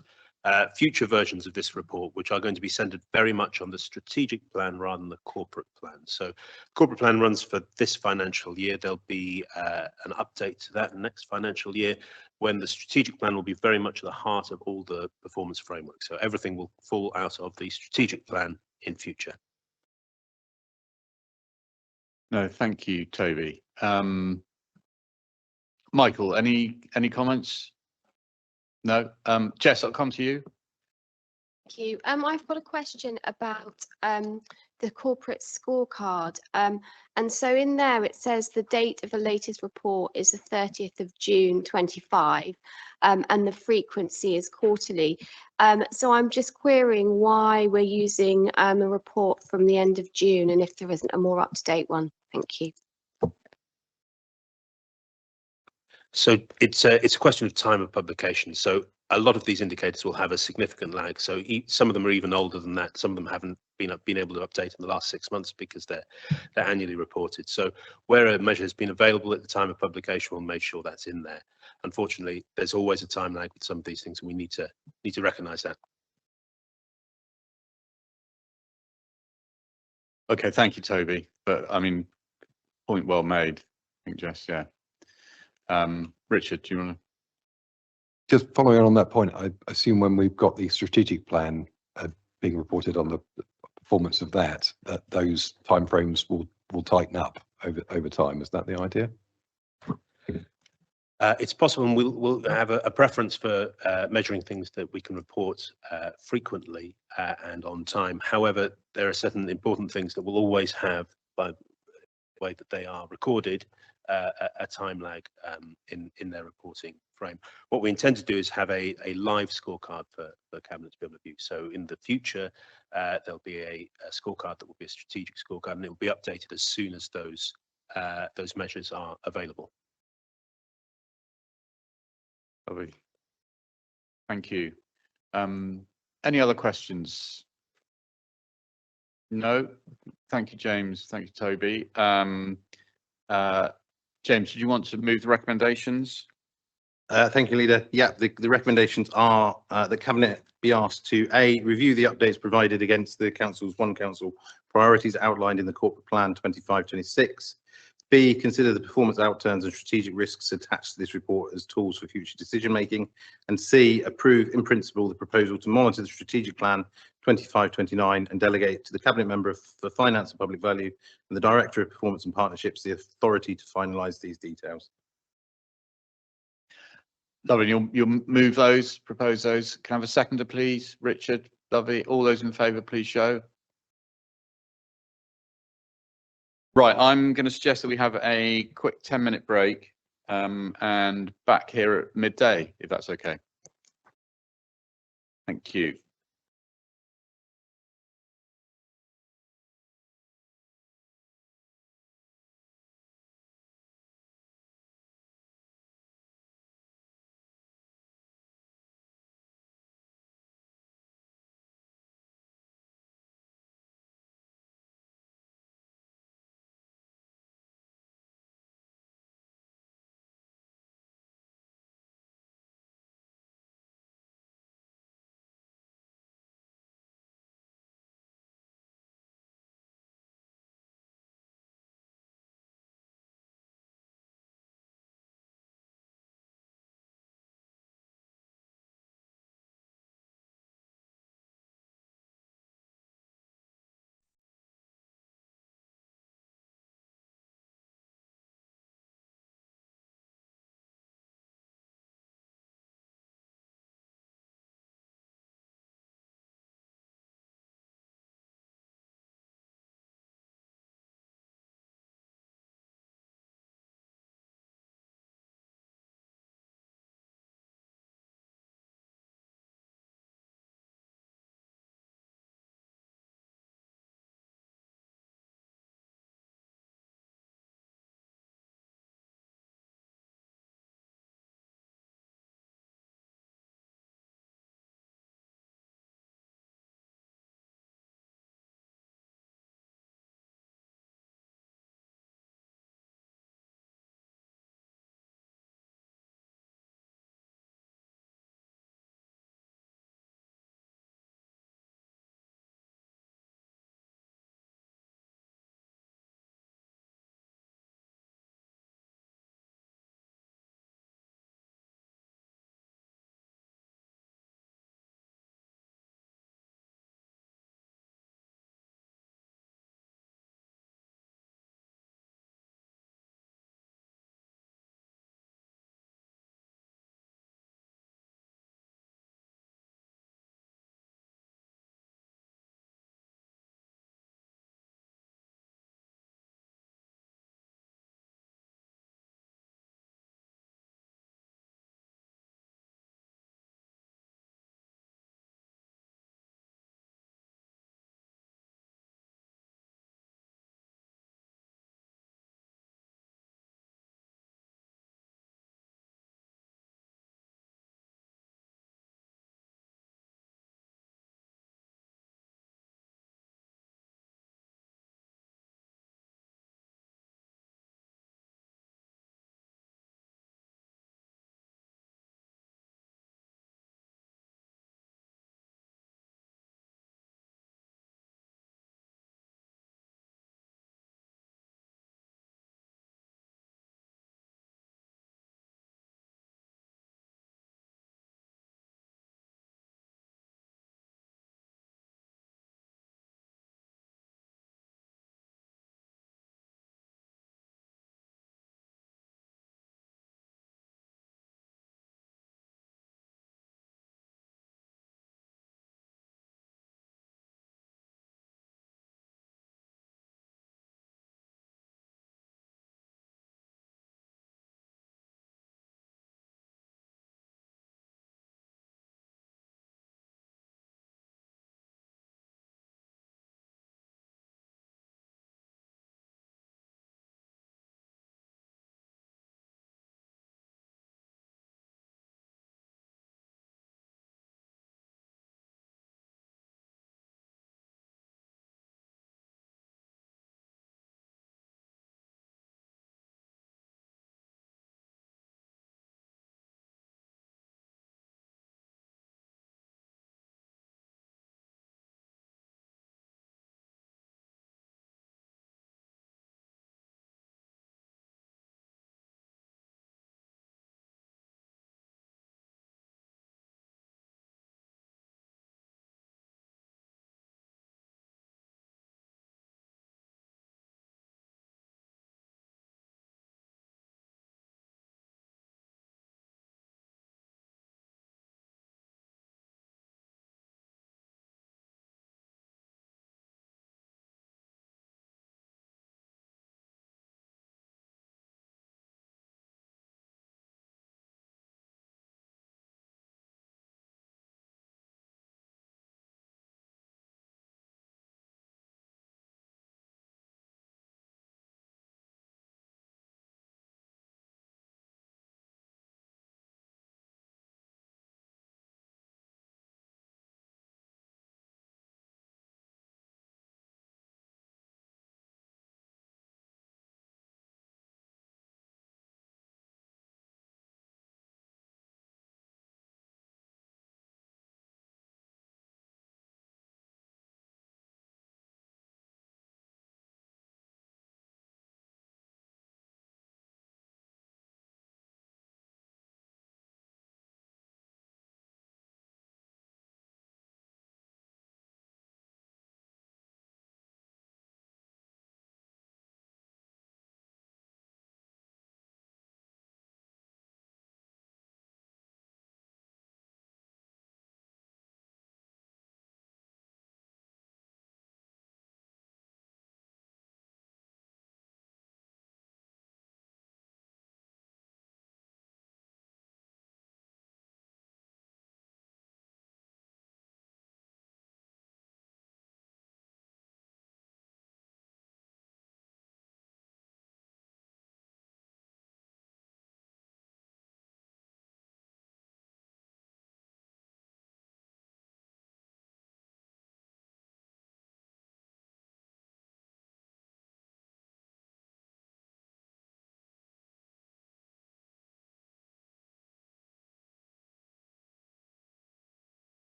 future versions of this report, which are going to be centered very much on the strategic plan rather than the corporate plan. So corporate plan runs for this financial year. There'll be an update to that next financial year when the strategic plan will be very much at the heart of all the performance framework. So everything will fall out of the strategic plan in future. No, thank you, Toby. Michael, any comments? No. Jess, I'll come to you. Thank you. I've got a question about the corporate scorecard. And so in there it says the date of the latest report is the 30th of June 25, and the frequency is quarterly. So I'm just querying why we're using a report from the end of June and if there isn't a more up-to-date one. Thank you. So it's a question of time of publication. So a lot of these indicators will have a significant lag. So some of them are even older than that. Some of them haven't been able to update in the last 6 months because they're annually reported. So where a measure has been available at the time of publication, we'll make sure that's in there. Unfortunately, there's always a time lag with some of these things, and we need to recognise that. Okay, thank you, Toby. But I mean, point well made. I think, Jess, yeah. Richard, do you want to? Just following on that point, I assume when we've got the strategic plan being reported on the performance of that, those timeframes will tighten up over time. Is that the idea? It's possible, and we'll have a preference for measuring things that we can report frequently and on time. However, there are certain important things that will always have, by the way that they are recorded, a time lag in their reporting frame. What we intend to do is have a live scorecard for Cabinet to be able to view. So in the future, there'll be a scorecard that will be a strategic scorecard, and it will be updated as soon as those measures are available. Lovely. Thank you. Any other questions? No. Thank you, James. Thank you, Toby. James, did you want to move the recommendations? Thank you, Leader. Yeah, the recommendations are the Cabinet be asked to A, review the updates provided against the Council's One Council priorities outlined in the Corporate Plan 25-26. B, consider the performance outturns and strategic risks attached to this report as tools for future decision making. And C, approve in principle the proposal to monitor the strategic plan 25-29 and delegate to the Cabinet Member for Finance and Public Value and the Director of Performance and Partnerships the authority to finalise these details. Lovely. You'll move those, propose those. Can I have a seconder, please? Richard, lovely. All those in favour, please show. Right, I'm going to suggest that we have a quick 10-minute break and back here at midday, if that's okay. Thank you.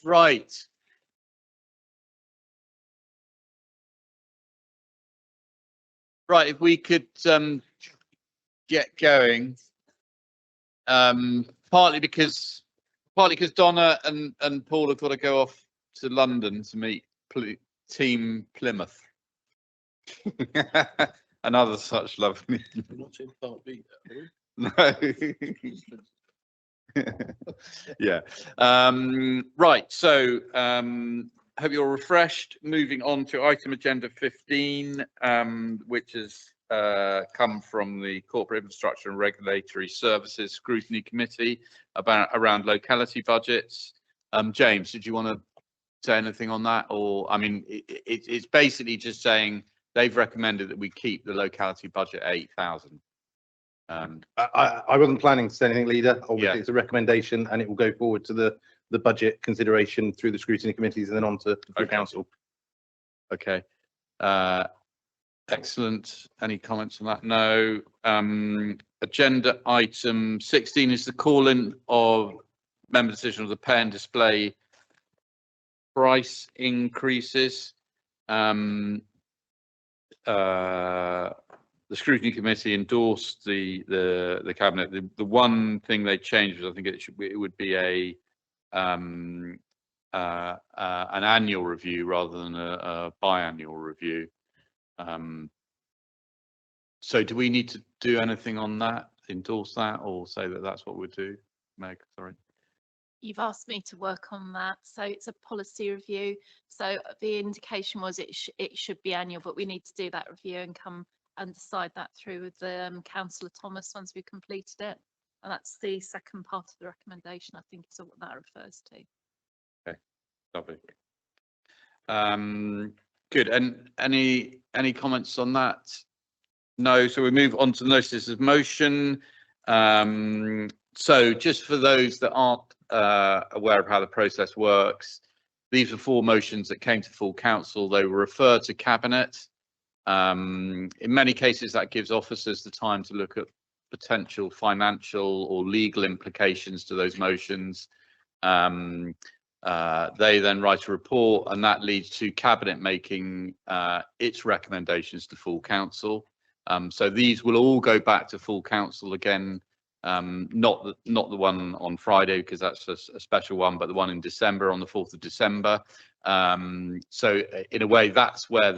Right. Right, if we could get going. Partly because Donna and Paul have got to go off to London to meet Team Plymouth. Another such lovely. Not in part B, No. Yeah. Right. So hope you're refreshed. Moving on to item agenda 15, which has come from the Corporate Infrastructure and Regulatory Services Scrutiny Committee around locality budgets. James, did you want to say anything on that? Or I mean, it's basically just saying they've recommended that we keep the locality budget at 8,000. I wasn't planning to say anything, Leader. Obviously, Yeah. it's a recommendation and it will go forward to the budget consideration through the scrutiny committees and then on to the council. Okay. Excellent. Any comments on that? No. Agenda item 16 is the call-in of member decision of the pay and display price increases. The scrutiny committee endorsed the cabinet. The one thing they changed was I think it would be an annual review rather than a biannual review. So do we need to do anything on that, endorse that, or say that that's what we'll do? Meg, sorry. You've asked me to work on that, so it's a policy review. So the indication was it should be annual, but we need to do that review and come and decide that through with Councillor Thomas once we've completed it. And that's the second part of the recommendation, I think is what that refers to. Okay, lovely. Good. And any comments on that? No. So we move on to the notices of motion. So just for those that aren't aware of how the process works, these are 4 motions that came to full council. They were referred to cabinet. In many cases, that gives officers the time to look at potential financial or legal implications to those motions. They then write a report, and that leads to cabinet making its recommendations to full council. So these will all go back to full council again, not the one on Friday because that's a special one, but the one in December, on the 4th of December. So in a way, that's where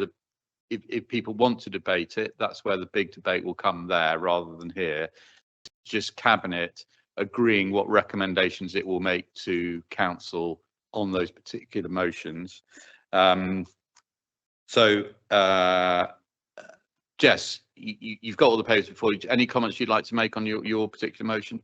if people want to debate it, that's where the big debate will come there rather than here. Just cabinet agreeing what recommendations it will make to council on those particular motions. Jess, you've got all the papers before you. Any comments you'd like to make on your particular motion?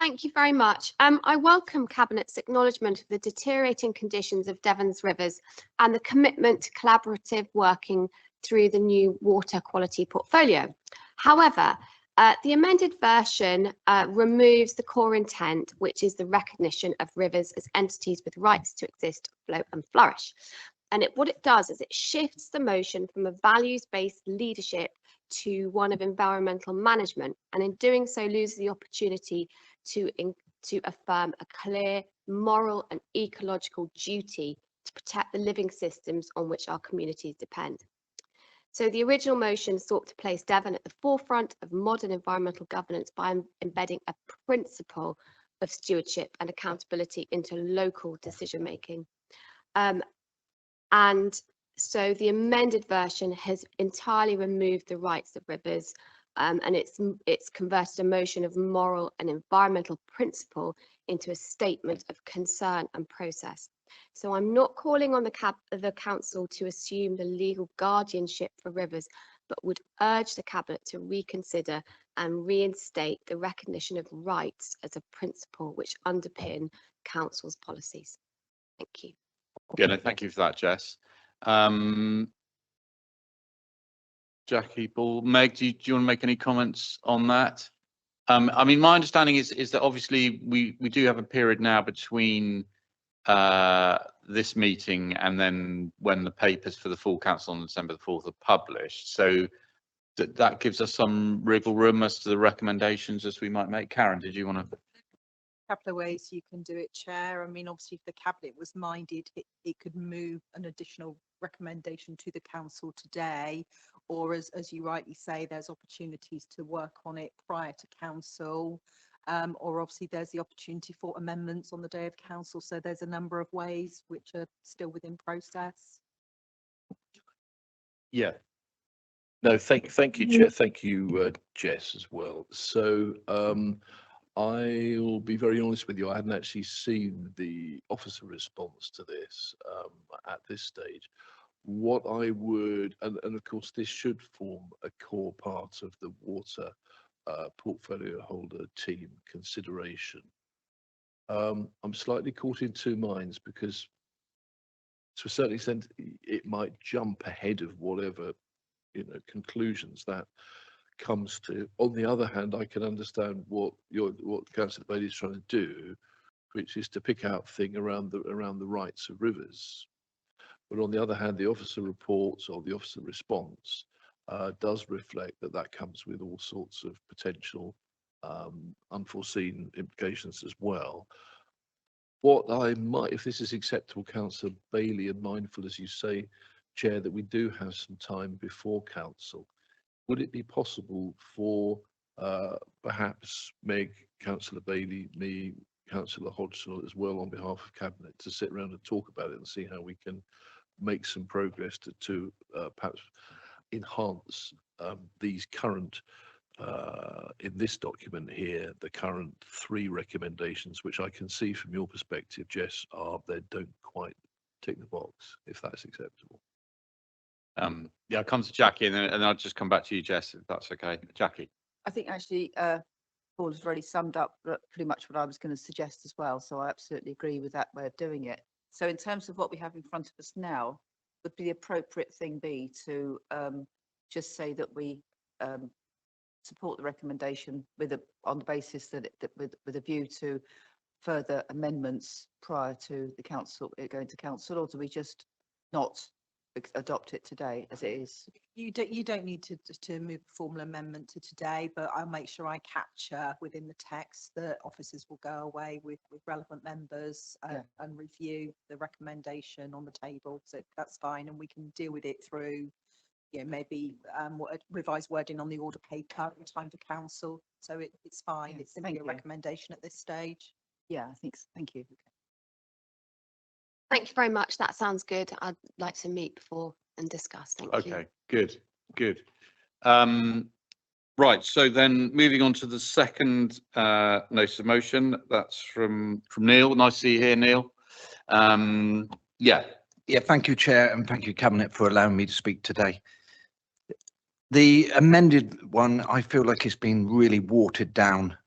Thank you very much. I welcome Cabinet's acknowledgement of the deteriorating conditions of Devon's rivers and the commitment to collaborative working through the new water quality portfolio. However, the amended version removes the core intent, which is the recognition of rivers as entities with rights to exist, flow and flourish. And what it does is it shifts the motion from a values-based leadership to one of environmental management, and in doing so loses the opportunity to affirm a clear moral and ecological duty to protect the living systems on which our communities depend. So the original motion sought to place Devon at the forefront of modern environmental governance by embedding a principle of stewardship and accountability into local decision making. And so the amended version has entirely removed the rights of rivers, and it's converted a motion of moral and environmental principle into a statement of concern and process. So I'm not calling on the council to assume the legal guardianship for rivers, but would urge the cabinet to reconsider and reinstate the recognition of rights as a principle which underpin council's policies. Thank you. Yeah, no, thank you for that, Jess. Jackie, Paul, Meg, do you want to make any comments on that? I mean, my understanding is that obviously we do have a period now between this meeting and then when the papers for the full council on December the 4th are published. So that gives us some wriggle room as to the recommendations as we might make. Karen, did you want to? couple of ways you can do it, Chair. I mean, obviously, if the Cabinet was minded, it could move an additional recommendation to the Council today, or as you rightly say, there's opportunities to work on it prior to Council, or obviously there's the opportunity for amendments on the day of Council. So there's a number of ways which are still within process. Yeah. No, thank you, Chair. Thank you, Jess, as well. So I'll be very honest with you. I hadn't actually seen the officer response to this at this stage. What I would, and of course, this should form a core part of the water portfolio holder team consideration. I'm slightly caught in two minds because, to a certain extent, it might jump ahead of whatever conclusions that comes to. On the other hand, I can understand what Councillor Bailey is trying to do, which is to pick out thing around the rights of rivers. But on the other hand, the officer reports or the officer response does reflect that comes with all sorts of potential unforeseen implications as well. What I might, if this is acceptable, Councillor Bailey, and mindful, as you say, Chair, that we do have some time before Council, would it be possible for perhaps Meg, Councillor Bailey, me, Councillor Hodgson as well on behalf of Cabinet to sit around and talk about it and see how we can make some progress to perhaps enhance these current, in this document here, the current 3 recommendations, which I can see from your perspective, Jess, they don't quite tick the box, if that's acceptable. Yeah, I'll come to Jackie and then I'll just come back to you, Jess, if that's okay. Jackie. I think actually Paul has really summed up pretty much what I was going to suggest as well. So I absolutely agree with that way of doing it. So in terms of what we have in front of us now, would the appropriate thing be to just say that we support the recommendation on the basis that with a view to further amendments prior to the council going to council, or do we just not adopt it today as it is? You don't need to move a formal amendment to today, but I'll make sure I capture within the text that officers will go away with relevant members and review the recommendation on the table. So that's fine, and we can deal with it through, maybe revised wording on the order paper in time for council. So it's fine. It's simply a recommendation at this stage. Yeah, I think so. Thank you. Thank you very much. That sounds good. I'd like to meet before and discuss. Thank you. Okay, good. Right, so then moving on to the second notice of motion. That's from Neil. Nice to see you here, Neil. Yeah, thank you, Chair, and thank you, Cabinet, for allowing me to speak today. The amended one, I feel like it's been really watered down,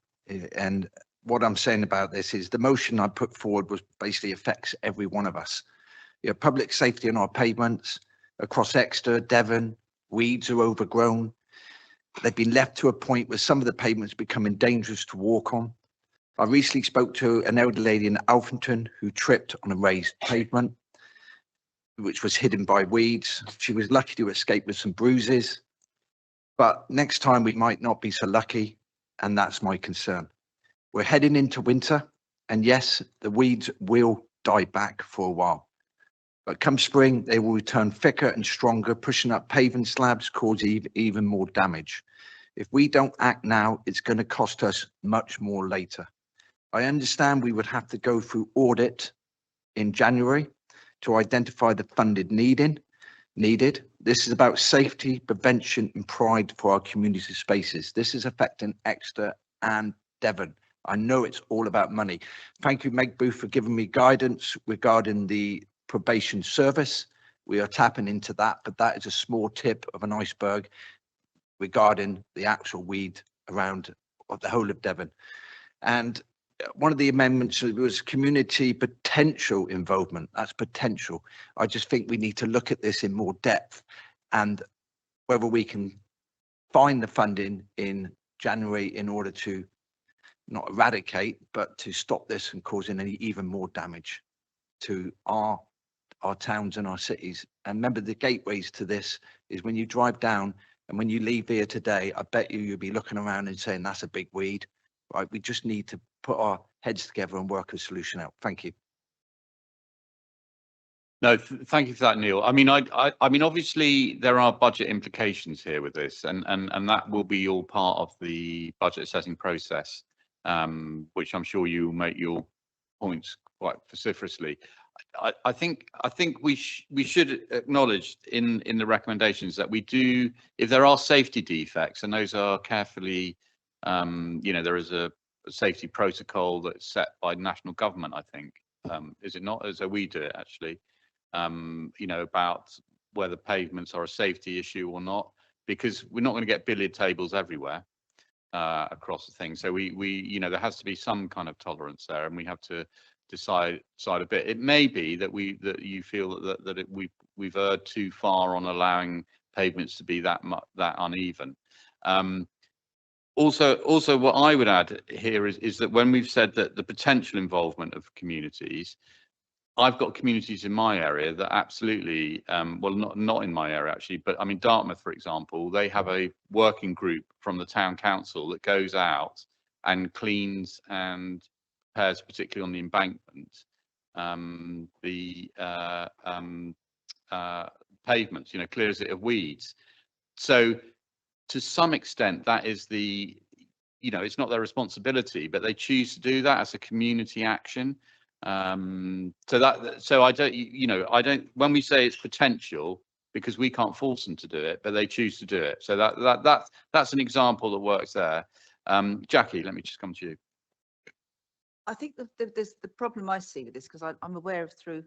and what I'm saying about this is the motion I put forward was basically affects every one of us. Public safety on our pavements across Exeter, Devon, weeds are overgrown. They've been left to a point where some of the pavements becoming dangerous to walk on. I recently spoke to an elderly lady in Alphington who tripped on a raised pavement, which was hidden by weeds. She was lucky to escape with some bruises, but next time we might not be so lucky, and that's my concern. We're heading into winter, and yes, the weeds will die back for a while. But come spring, they will return thicker and stronger, pushing up paving slabs, causing even more damage. If we don't act now, it's going to cost us much more later. I understand we would have to go through audit in January to identify the funding needed. This is about safety, prevention, and pride for our community spaces. This is affecting Exeter and Devon. I know it's all about money. Thank you, Meg Booth, for giving me guidance regarding the probation service. We are tapping into that, but that is a small tip of an iceberg regarding the actual weed around the whole of Devon. And one of the amendments was community potential involvement. That's potential. I just think we need to look at this in more depth and whether we can find the funding in January in order to not eradicate, but to stop this and causing any even more damage to our towns and our cities. And remember, the gateways to this is when you drive down and when you leave here today, I bet you'll be looking around and saying, that's a big weed, right? We just need to put our heads together and work a solution out. Thank you. No, thank you for that, Neil. I mean, I mean, obviously there are budget implications here with this, and that will be all part of the budget setting process, which I'm sure you will make your points quite vociferously. I think we should acknowledge in the recommendations that we do, if there are safety defects, and those are carefully, you know, there is a safety protocol that's set by national government, I think, is it not? So we do it actually. You know, about whether pavements are a safety issue or not, because we're not going to get billiard tables everywhere across the thing. So we, you know, there has to be some kind of tolerance there, and we have to decide a bit. It may be that you feel that we've erred too far on allowing pavements to be that uneven. Also, what I would add here is that when we've said that the potential involvement of communities, I've got communities in my area that absolutely, well, not in my area actually, but I mean, Dartmouth, for example, they have a working group from the town council that goes out and cleans and prepares, particularly on the embankment, the pavements, you know, clears it of weeds. So to some extent, that is the, you know, it's not their responsibility, but they choose to do that as a community action. So I don't, you know, I don't, when we say it's potential, because we can't force them to do it, but they choose to do it. So that's an example that works there. Jackie, let me just come to you. I think there's the problem I see with this, because I'm aware of through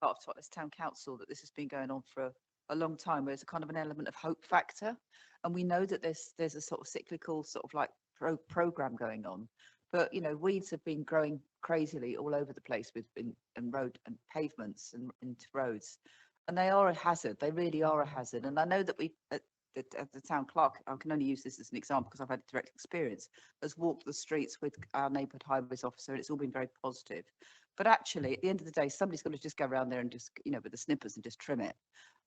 part of Totnes Town Council that this has been going on for a long time, where there's a kind of an element of hope factor, and we know that there's a sort of cyclical sort of like program going on. But you know, weeds have been growing crazily all over the place in road and pavements and into roads, and they are a hazard. They really are a hazard. And I know that we at the town clerk, I can only use this as an example because I've had direct experience, has walked the streets with our neighbourhood highways officer, and it's all been very positive. But actually, at the end of the day, somebody's got to just go around there and just, you know, with the snippers and just trim it.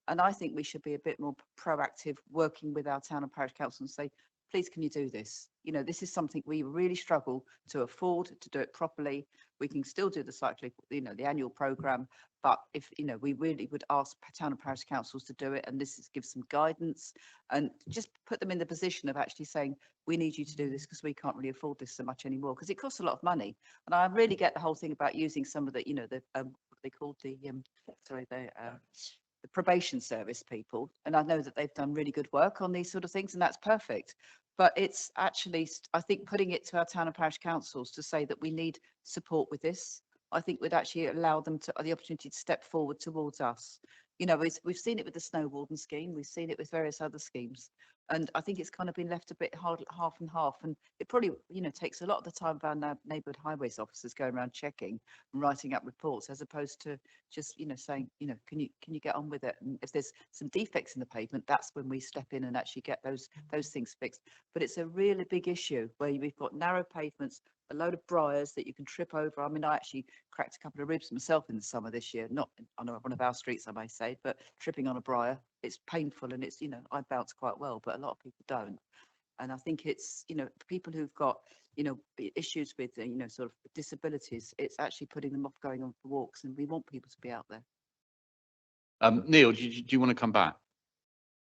And I think we should be a bit more proactive, working with our town and parish council and say, please, can you do this? You know, this is something we really struggle to afford to do it properly. We can still do the cycling, you know, the annual programme, but if, you know, we really would ask town and parish councils to do it, and this is, give some guidance and just put them in the position of actually saying, we need you to do this because we can't really afford this so much anymore, because it costs a lot of money. And I really get the whole thing about using some of the, you know, the what they called the probation service people, and I know that they've done really good work on these sort of things, and that's perfect. But it's actually, I think, putting it to our town and parish councils to say that we need support with this, I think would actually allow them to the opportunity to step forward towards us. You know, we've seen it with the snow warden scheme, we've seen it with various other schemes, and I think it's kind of been left a bit hard, half and half. And it probably, you know, takes a lot of the time of our neighbourhood highways officers going around checking and writing up reports, as opposed to just, you know, saying, you know, can you get on with it? And if there's some defects in the pavement, that's when we step in and actually get those things fixed. But it's a really big issue where we've got narrow pavements, a load of briars that you can trip over. I mean, I actually cracked a couple of ribs myself in the summer this year, not on one of our streets, I may say, but tripping on a briar, it's painful, and it's, you know, I bounce quite well, but a lot of people don't. And I think it's, you know, people who've got, you know, issues with, you know, sort of disabilities, it's actually putting them off going on for walks, and we want people to be out there. Neil, do you want to come back?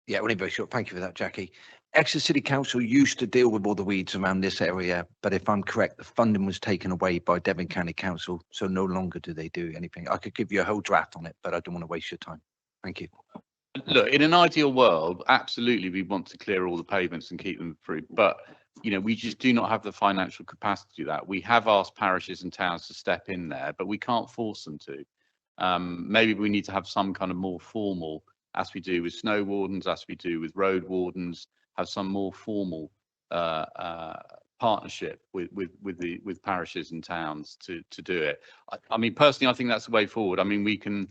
Yeah, only very short. Thank you for that, Jackie. Exeter City Council used to deal with all the weeds around this area, but if I'm correct, the funding was taken away by Devon County Council, so no longer do they do anything. I could give you a whole draft on it, but I don't want to waste your time. Thank you. Look, in an ideal world, absolutely, we want to clear all the pavements and keep them free, but you know, we just do not have the financial capacity to do that. We have asked parishes and towns to step in there, but we can't force them to. Maybe we need to have some kind of more formal, as we do with snow wardens, as we do with road wardens, have some more formal partnership with parishes and towns to do it. I mean, personally, I think that's the way forward. I mean, we can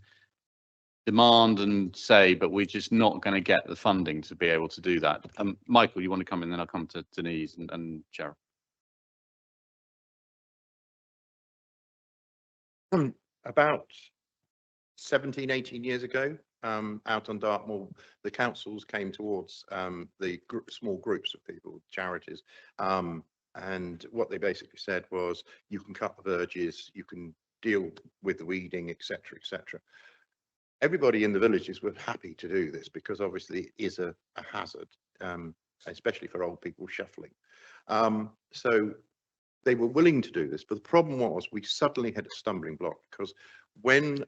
demand and say, but we're just not going to get the funding to be able to do that. Michael, you want to come in, then I'll come to Denise and Cheryl. About 17, 18 years ago, out on Dartmoor, the councils came towards the small groups of people, charities, and And what they basically said was, you can cut the verges, you can deal with the weeding, etc., etc. Everybody in the villages were happy to do this because obviously it is a hazard, especially for old people shuffling. So they were willing to do this, but the problem was we suddenly had a stumbling block, because when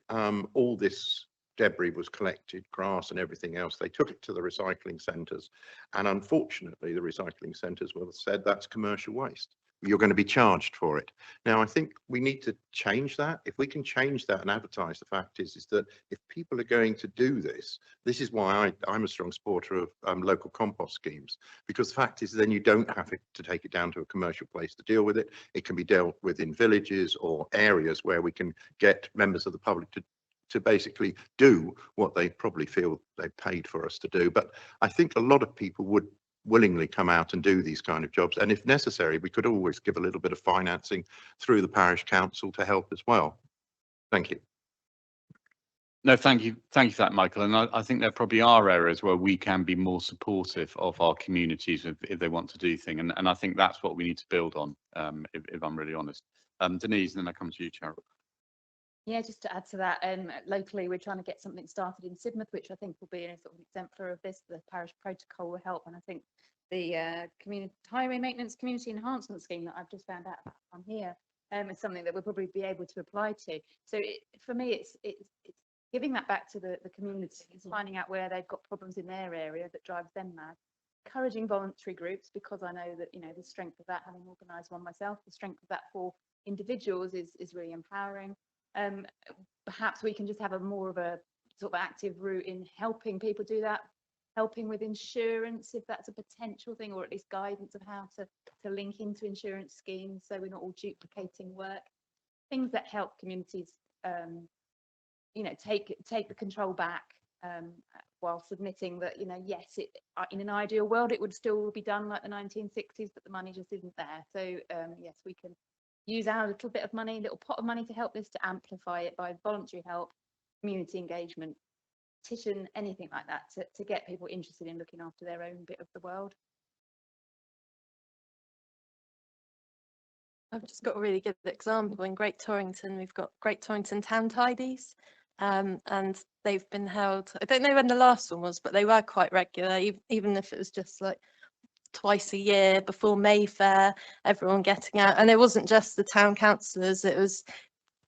all this debris was collected, grass and everything else, they took it to the recycling centres, and unfortunately the recycling centres said that's commercial waste. You're going to be charged for it. Now, I think we need to change that. If we can change that and advertise, the fact is that if people are going to do this, this is why I'm a strong supporter of local compost schemes, because the fact is then you don't have to take it down to a commercial place to deal with it. It can be dealt with in villages or areas where we can get members of the public to basically do what they probably feel they paid for us to do. But I think a lot of people would willingly come out and do these kind of jobs, and if necessary we could always give a little bit of financing through the parish council to help as well. Thank you. No, thank you for that, Michael. And I think there probably are areas where we can be more supportive of our communities if they want to do things, and I think that's what we need to build on, if I'm really honest. Denise, and then I come to you, Cheryl. Yeah, just to add to that, locally we're trying to get something started in Sidmouth, which I think will be a sort of exemplar of this. The parish protocol will help, and I think the community highway maintenance community enhancement scheme that I've just found out about on here is something that we'll probably be able to apply to. So for me, it's giving that back to the community, finding out where they've got problems in their area that drives them mad. Encouraging voluntary groups, because I know that, you know, the strength of that, having organised one myself, the strength of that for individuals is really empowering. Perhaps we can just have a more of a sort of active route in helping people do that, helping with insurance if that's a potential thing, or at least guidance of how to link into insurance schemes so we're not all duplicating work. Things that help communities, you know, take the control back, while submitting that, you know, yes, in an ideal world it would still be done like the 1960s, but the money just isn't there. So yes, we can use our little bit of money, little pot of money to help this, to amplify it by voluntary help, community engagement, petition, anything like that, to get people interested in looking after their own bit of the world. I've just got a really good example in Great Torrington. We've got Great Torrington Town Tidies, and they've been held, I don't know when the last one was, but they were quite regular, even if it was just like twice a year before Mayfair, everyone getting out. And it wasn't just the town councillors, it was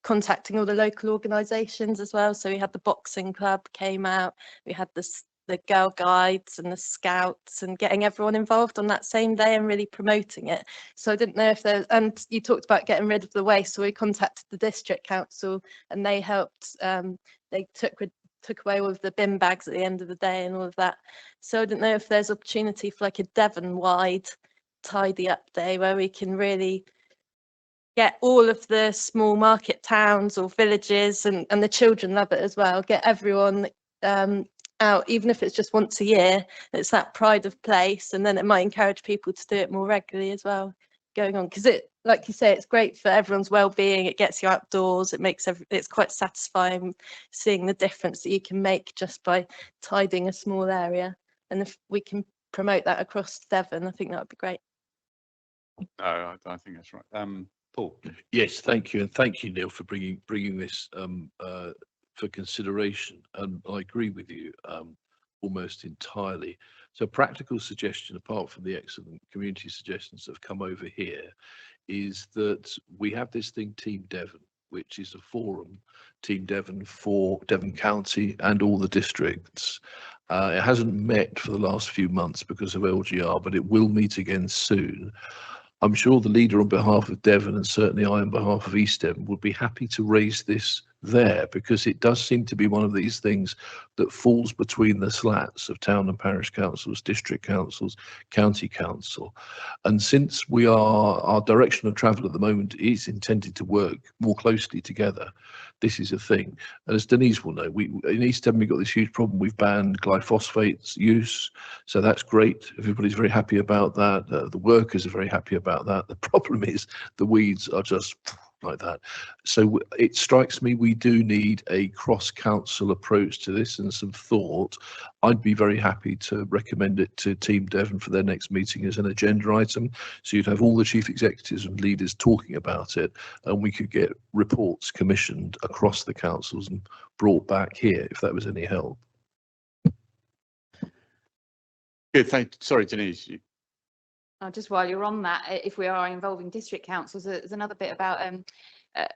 contacting all the local organisations as well. So we had the boxing club came out, we had the Girl Guides and the Scouts, and getting everyone involved on that same day and really promoting it. So I didn't know if there's, and you talked about getting rid of the waste, so we contacted the district council and they helped, they took away all of the bin bags at the end of the day and all of that. So I didn't know if there's opportunity for like a Devon-wide tidy up day where we can really get all of the small market towns or villages, and the children love it as well, get everyone out, even if it's just once a year. It's that pride of place, and then it might encourage people to do it more regularly as well going on, because it, like you say, it's great for everyone's well-being. It gets you outdoors, it makes it's quite satisfying seeing the difference that you can make just by tidying a small area. And if we can promote that across Devon, I think that would be great. I think that's right. Paul. Yes, thank you, and thank you, Neil, for bringing this for consideration. And I agree with you almost entirely. So, practical suggestion, apart from the excellent community suggestions that have come over here, is that we have this thing, Team Devon, which is a forum, Team Devon, for Devon County and all the districts. It hasn't met for the last few months because of LGR, but it will meet again soon. I'm sure the leader on behalf of Devon, and certainly I on behalf of East Devon, would be happy to raise this there, because it does seem to be one of these things that falls between the slats of town and parish councils, district councils, county council. And since our direction of travel at the moment is intended to work more closely together, this is a thing. And as Denise will know, in East Devon we've got this huge problem. We've banned glyphosate use, so that's great. Everybody's very happy about that. The workers are very happy about that. The problem is the weeds are just like that. So it strikes me we do need a cross-council approach to this and some thought. I'd be very happy to recommend it to Team Devon for their next meeting as an agenda item. So you'd have all the chief executives and leaders talking about it, and we could get reports commissioned across the councils and brought back here if that was any help. Good, sorry, Denise. Just while you're on that, if we are involving district councils, there's another bit about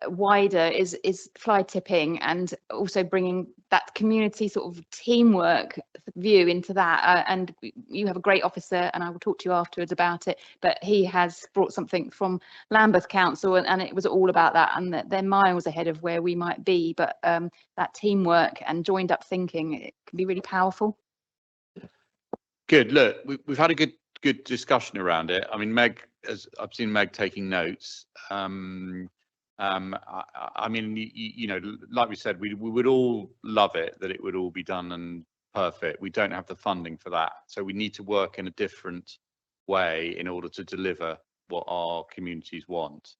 wider is fly tipping and also bringing that community sort of teamwork view into that. And you have a great officer, and I will talk to you afterwards about it. But he has brought something from Lambeth Council, and it was all about that, and that they're miles ahead of where we might be. But that teamwork and joined up thinking, it can be really powerful. Good. Look, we've had a good discussion around it. I mean, Meg, as I've seen Meg taking notes. I mean, you know, like we said, we would all love it that it would all be done and perfect. We don't have the funding for that, so we need to work in a different way in order to deliver what our communities want.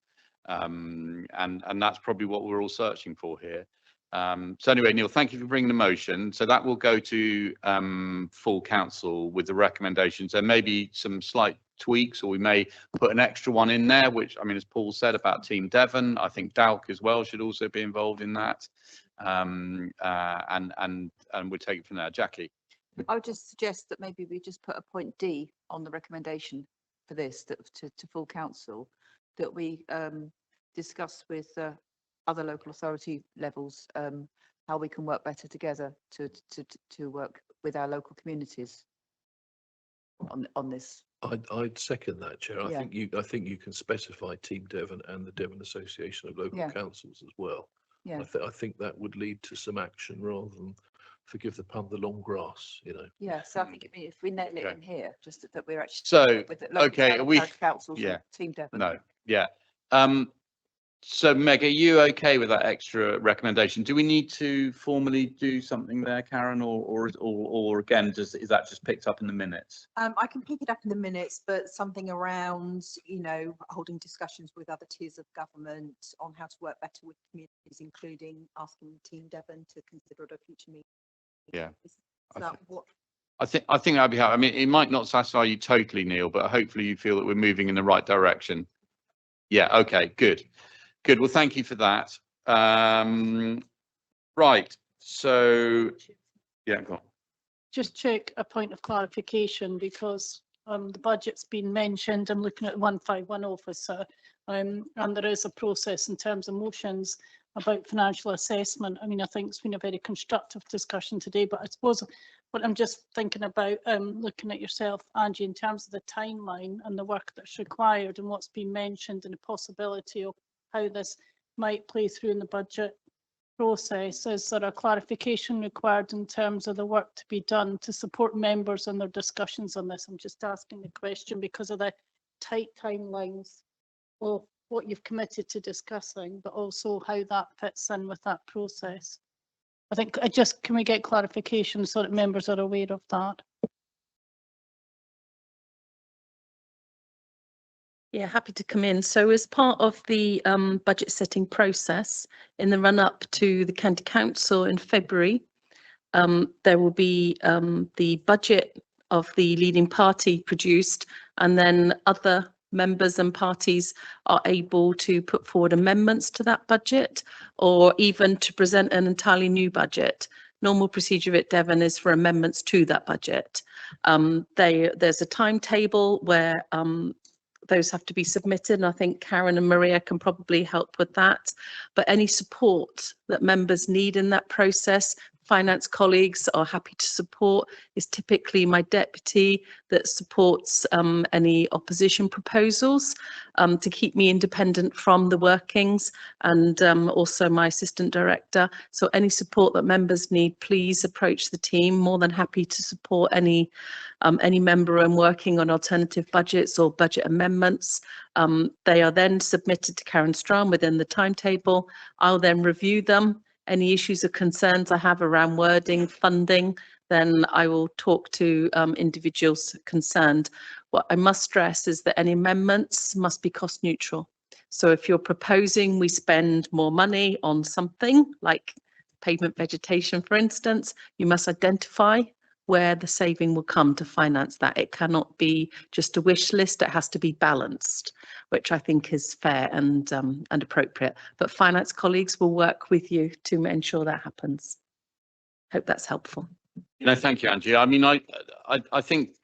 And that's probably what we're all searching for here. So anyway, Neil, thank you for bringing the motion. So that will go to full council with the recommendations. There may be some slight tweaks, or we may put an extra one in there, which, I mean, as Paul said about Team Devon, I think Dalk as well should also be involved in that. And we'll take it from there. Jackie. I would just suggest that maybe we just put a point D on the recommendation for this, that to full council, that we discuss with other local authority levels how we can work better together to work with our local communities on this. I'd second that, Chair. Yeah. I think you can specify Team Devon and the Devon Association of Local Councils as well. Yeah. I think that would lead to some action rather than, forgive the pun, the long grass, you know. Yeah, so I think if we nail it in here, just that we're actually So, with the local okay, we councils, and Team Devon. No, yeah. So Meg, are you okay with that extra recommendation? Do we need to formally do something there, Karen, or again, is that just picked up in the minutes? I can pick it up in the minutes, but something around, you know, holding discussions with other tiers of government on how to work better with communities, including asking Team Devon to consider it a future meeting. Yeah. Is that I think that'd be helpful. I mean, it might not satisfy you totally, Neil, but hopefully you feel that we're moving in the right direction. Yeah. Okay. Good. Good. Well, thank you for that. Right. So, yeah, go on. Just check a point of clarification, because the budget's been mentioned. I'm looking at the 151 officer, and there is a process in terms of motions about financial assessment. I mean, I think it's been a very constructive discussion today, but I suppose what I'm just thinking about, looking at yourself, Angie, in terms of the timeline and the work that's required and what's been mentioned, and the possibility of how this might play through in the budget process. Is there a clarification required in terms of the work to be done to support members in their discussions on this? I'm just asking the question because of the tight timelines of what you've committed to discussing, but also how that fits in with that process. I think can we get clarification so that members are aware of that? Yeah, happy to come in. So as part of the budget setting process in the run up to the County Council in February, there will be the budget of the leading party produced, and then other members and parties are able to put forward amendments to that budget, or even to present an entirely new budget. Normal procedure at Devon is for amendments to that budget. There's a timetable where those have to be submitted, and I think Karen and Maria can probably help with that. But any support that members need in that process, finance colleagues are happy to support. Is typically my deputy that supports any opposition proposals to keep me independent from the workings, and also my assistant director. So any support that members need, please approach the team. More than happy to support any member in working on alternative budgets or budget amendments. They are then submitted to Karen Strahm within the timetable. I'll then review them. Any issues or concerns I have around wording, funding, then I will talk to individuals concerned. What I must stress is that any amendments must be cost neutral. So if you're proposing we spend more money on something like pavement vegetation, for instance, you must identify where the saving will come to finance that. It cannot be just a wish list. It has to be balanced, which I think is fair and appropriate. But finance colleagues will work with you to ensure that happens. Hope that's helpful. Thank you, Angie. I mean, I think,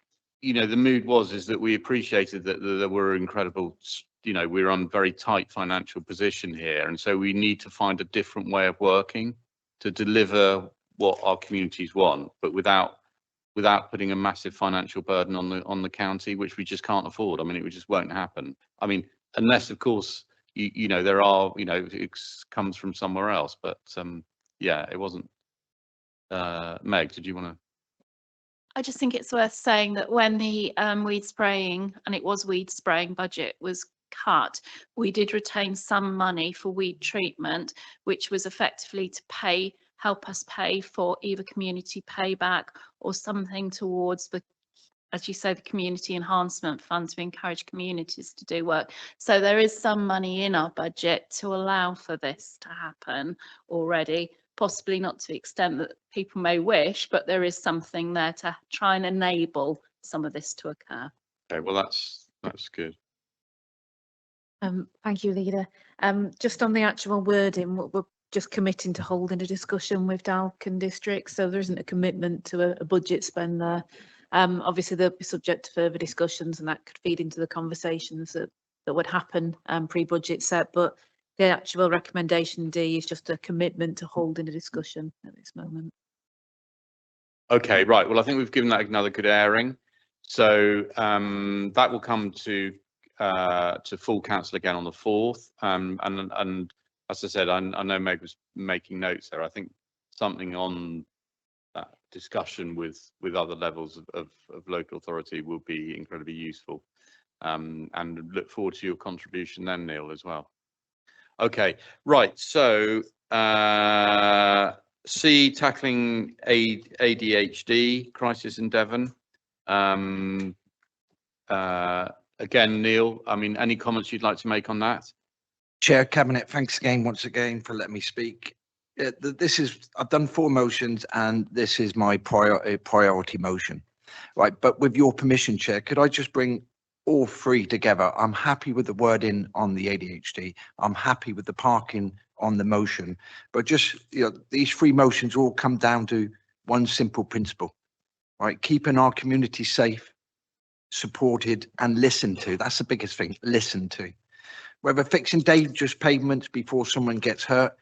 the mood is that we appreciated that there were incredible, we're on very tight financial position here. And so we need to find a different way of working to deliver what our communities want, but without putting a massive financial burden on the county, which we just can't afford. I mean, it just won't happen. I mean, unless, of course, there are, it comes from somewhere else. But yeah, it wasn't. Meg, did you want to? I just think it's worth saying that when the weed spraying, and it was weed spraying budget, was cut, we did retain some money for weed treatment, which was effectively to help us pay for either community payback or something towards the, as you say, the community enhancement fund to encourage communities to do work. So there is some money in our budget to allow for this to happen already. Possibly not to the extent that people may wish, but there is something there to try and enable some of this to occur. Okay, well, that's good. Thank you, Leader. Just on the actual wording, we're just committing to holding a discussion with Dalkin District, so there isn't a commitment to a budget spend there. Obviously, they'll be subject to further discussions, and that could feed into the conversations that would happen pre-budget set, but the actual recommendation D is just a commitment to holding a discussion at this moment. Okay, right. Well, I think we've given that another good airing. So that will come to full council again on the 4th. And as I said, I know Meg was making notes there. I think something on that discussion with other levels of local authority will be incredibly useful. And look forward to your contribution then, Neil, as well. Okay, right. So C, tackling ADHD crisis in Devon. Again, Neil, I mean, any comments you'd like to make on that? Chair, Cabinet, thanks again, once again, for letting me speak. I've done 4 motions and this is my priority motion, right? But with your permission, Chair, could I just bring all 3 together? I'm happy with the wording on the ADHD. I'm happy with the parking on the motion, but just, these 3 motions all come down to one simple principle, right? Keeping our community safe, supported and listened to. That's the biggest thing, listened to. Whether fixing dangerous pavements before someone gets hurt,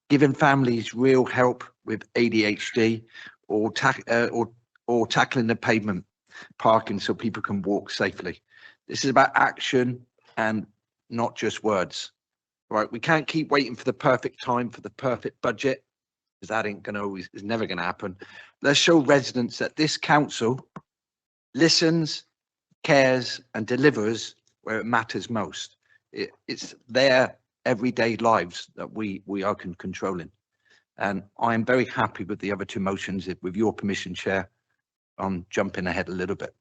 giving families real help with ADHD, or tackling the pavement parking so people can walk safely. This is about action and not just words, right? We can't keep waiting for the perfect time for the perfect budget, because that is never going to happen. Let's show residents that this council listens, cares and delivers where it matters most. It's their everyday lives that we are controlling. And I'm very happy with the other 2 motions. With your permission, Chair, I'm jumping ahead a little bit.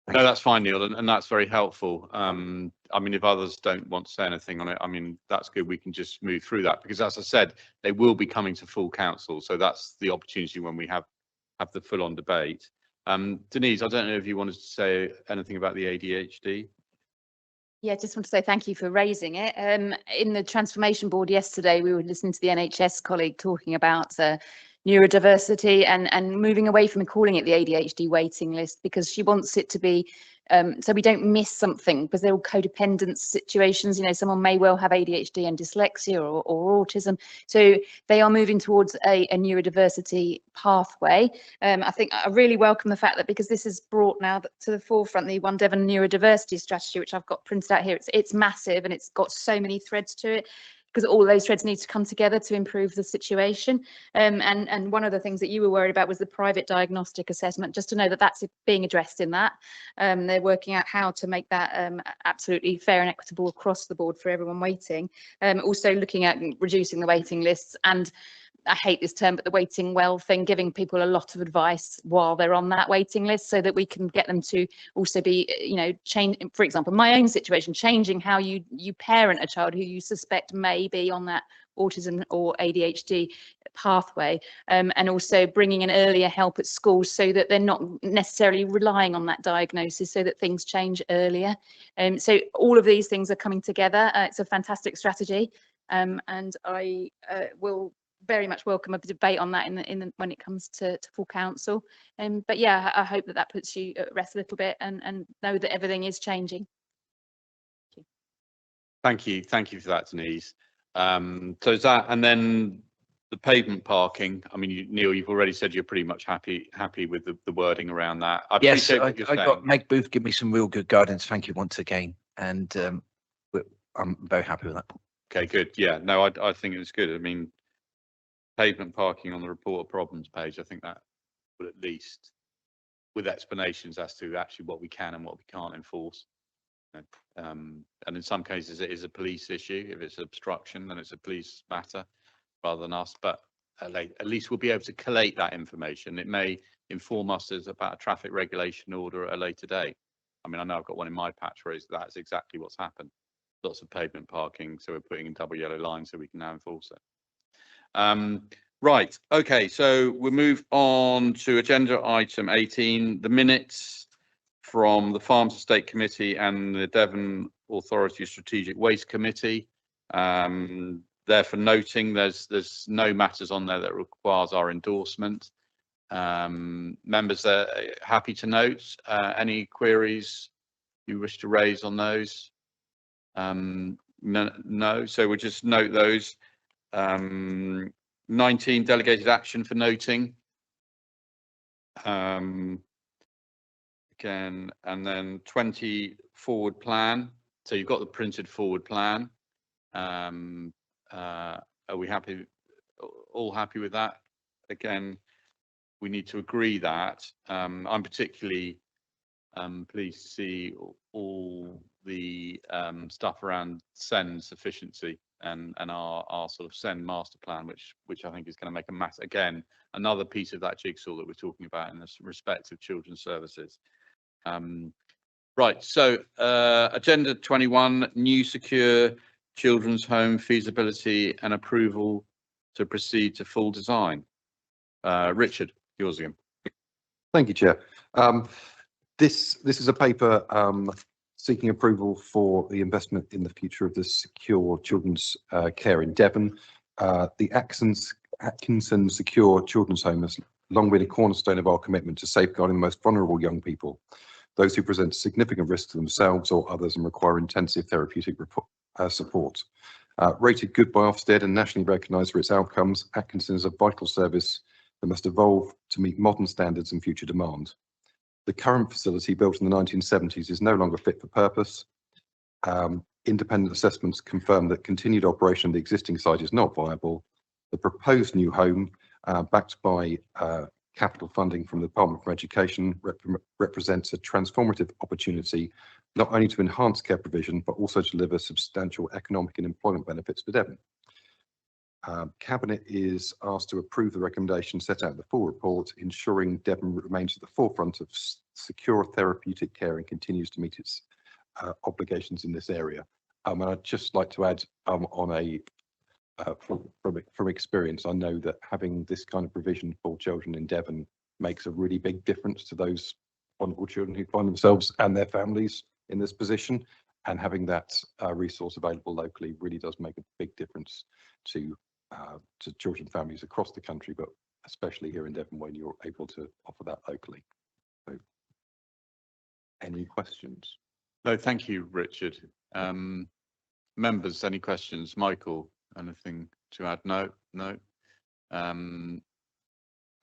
No, that's fine, Neil, and that's very helpful. I mean, if others don't want to say anything on it, I mean, that's good. We can just move through that because, as I said, they will be coming to full council. So that's the opportunity when we have the full-on debate. Denise, I don't know if you wanted to say anything about the ADHD. Yeah, just want to say thank you for raising it. In the transformation board yesterday, we were listening to the NHS colleague talking about neurodiversity and moving away from calling it the ADHD waiting list, because she wants it to be so we don't miss something, because they're all codependent situations. Someone may well have ADHD and dyslexia or autism. So they are moving towards a neurodiversity pathway. I think I really welcome the fact that, because this is brought now to the forefront, the One Devon neurodiversity strategy, which I've got printed out here. It's massive and it's got so many threads to it, because all those threads need to come together to improve the situation. And one of the things that you were worried about was the private diagnostic assessment, just to know that that's being addressed in that. They're working out how to make that absolutely fair and equitable across the board for everyone waiting. Also looking at reducing the waiting lists and I hate this term, but the waiting well thing, giving people a lot of advice while they're on that waiting list so that we can get them to also be, change, for example, my own situation, changing how you parent a child who you suspect may be on that autism or ADHD pathway, and also bringing in earlier help at schools so that they're not necessarily relying on that diagnosis, so that things change earlier. So all of these things are coming together. It's a fantastic strategy, and I will very much welcome a debate on that when it comes to full council. But yeah, I hope that puts you at rest a little bit and know that everything is changing. Thank you for that, Denise. So is that, and then the pavement parking, I mean, Neil, you've already said you're pretty much happy with the wording around that. I Yes, appreciate what you're I got saying. Meg Booth give me some real good guidance. Thank you once again. And I'm very happy with that. Okay, good. Yeah, no, I think it was good. I mean, pavement parking on the report of problems page, I think that would at least, with explanations as to actually what we can and what we can't enforce. And in some cases it is a police issue. If it's obstruction, then it's a police matter rather than us, but at least we'll be able to collate that information. It may inform us about a traffic regulation order at a later date. I mean, I know I've got one in my patch where that's exactly what's happened. Lots of pavement parking, so we're putting in double yellow lines so we can now enforce it. Right, okay, so we'll move on to agenda item 18, the minutes from the Farms Estate Committee and the Devon Authority Strategic Waste Committee. Therefore, noting there's no matters on there that requires our endorsement. Members are happy to note any queries you wish to raise on those. No, so we'll just note those. 19 delegated action for noting. Again, and then 20 forward plan. So you've got the printed forward plan. Are we happy? All happy with that? Again, we need to agree that. I'm particularly pleased to see all the stuff around SEND sufficiency and our sort of SEND master plan, which I think is going to make a mass, again, another piece of that jigsaw that we're talking about in this respect of children's services. Right, so agenda 21, new secure children's home feasibility and approval to proceed to full design. Richard, yours again. Thank you, Chair. This is a paper seeking approval for the investment in the future of the secure children's care in Devon. The Atkinson Secure Children's Home has long been a cornerstone of our commitment to safeguarding the most vulnerable young people, those who present significant risk to themselves or others and require intensive therapeutic support. Rated good by Ofsted and nationally recognised for its outcomes, Atkinson is a vital service that must evolve to meet modern standards and future demand. The current facility, built in the 1970s, is no longer fit for purpose. Independent assessments confirm that continued operation of the existing site is not viable. The proposed new home, backed by capital funding from the Department for Education, represents a transformative opportunity not only to enhance care provision, but also to deliver substantial economic and employment benefits for Devon. Cabinet is asked to approve the recommendation set out in the full report, ensuring Devon remains at the forefront of secure therapeutic care and continues to meet its obligations in this area. And I'd just like to add, from experience, I know that having this kind of provision for children in Devon makes a really big difference to those vulnerable children who find themselves and their families in this position. And having that resource available locally really does make a big difference to children and families across the country, but especially here in Devon when you're able to offer that locally. So, any questions? No, thank you, Richard. Members, any questions? Michael, anything to add? No.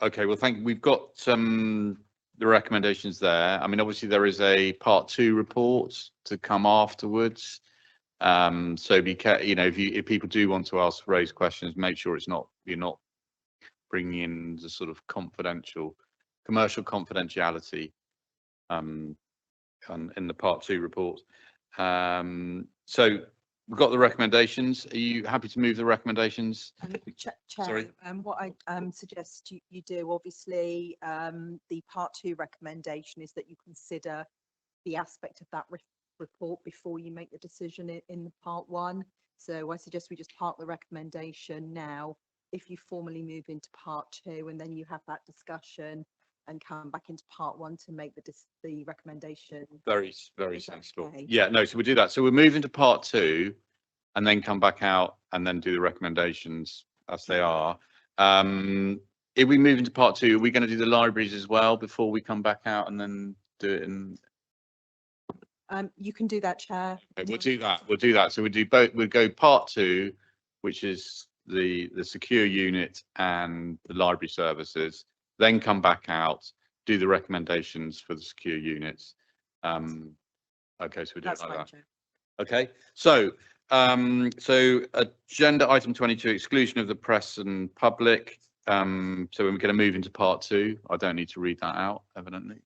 Okay, well, we've got the recommendations there. I mean, obviously there is a part 2 report to come afterwards. So if people do want to raise questions, make sure you're not bringing in the sort of commercial confidentiality in the part 2 report. So we've got the recommendations. Are you happy to move the recommendations? Chair, Sorry. what I suggest you do, obviously, the part 2 recommendation is that you consider the aspect of that report before you make the decision in the part 1. So I suggest we just park the recommendation now. If you formally move into part 2 and then you have that discussion and come back into part 1 to make the recommendation. Very Is that sensible. okay? Yeah, no, so we'll do that. So we'll move into part 2 and then come back out and then do the recommendations as they are. If we move into part 2, are we going to do the libraries as well before we come back out and then do it in? You can do that, Chair. Okay, we'll do that. We'll do that. So we'll do both. We'll go part 2, which is the secure unit and the library services, then come back out, do the recommendations for the secure units. Okay, so we do it like that. Chair. Okay, so agenda item 22, exclusion of the press and public. So we're going to move into part 2. I don't need to read that out, evidently.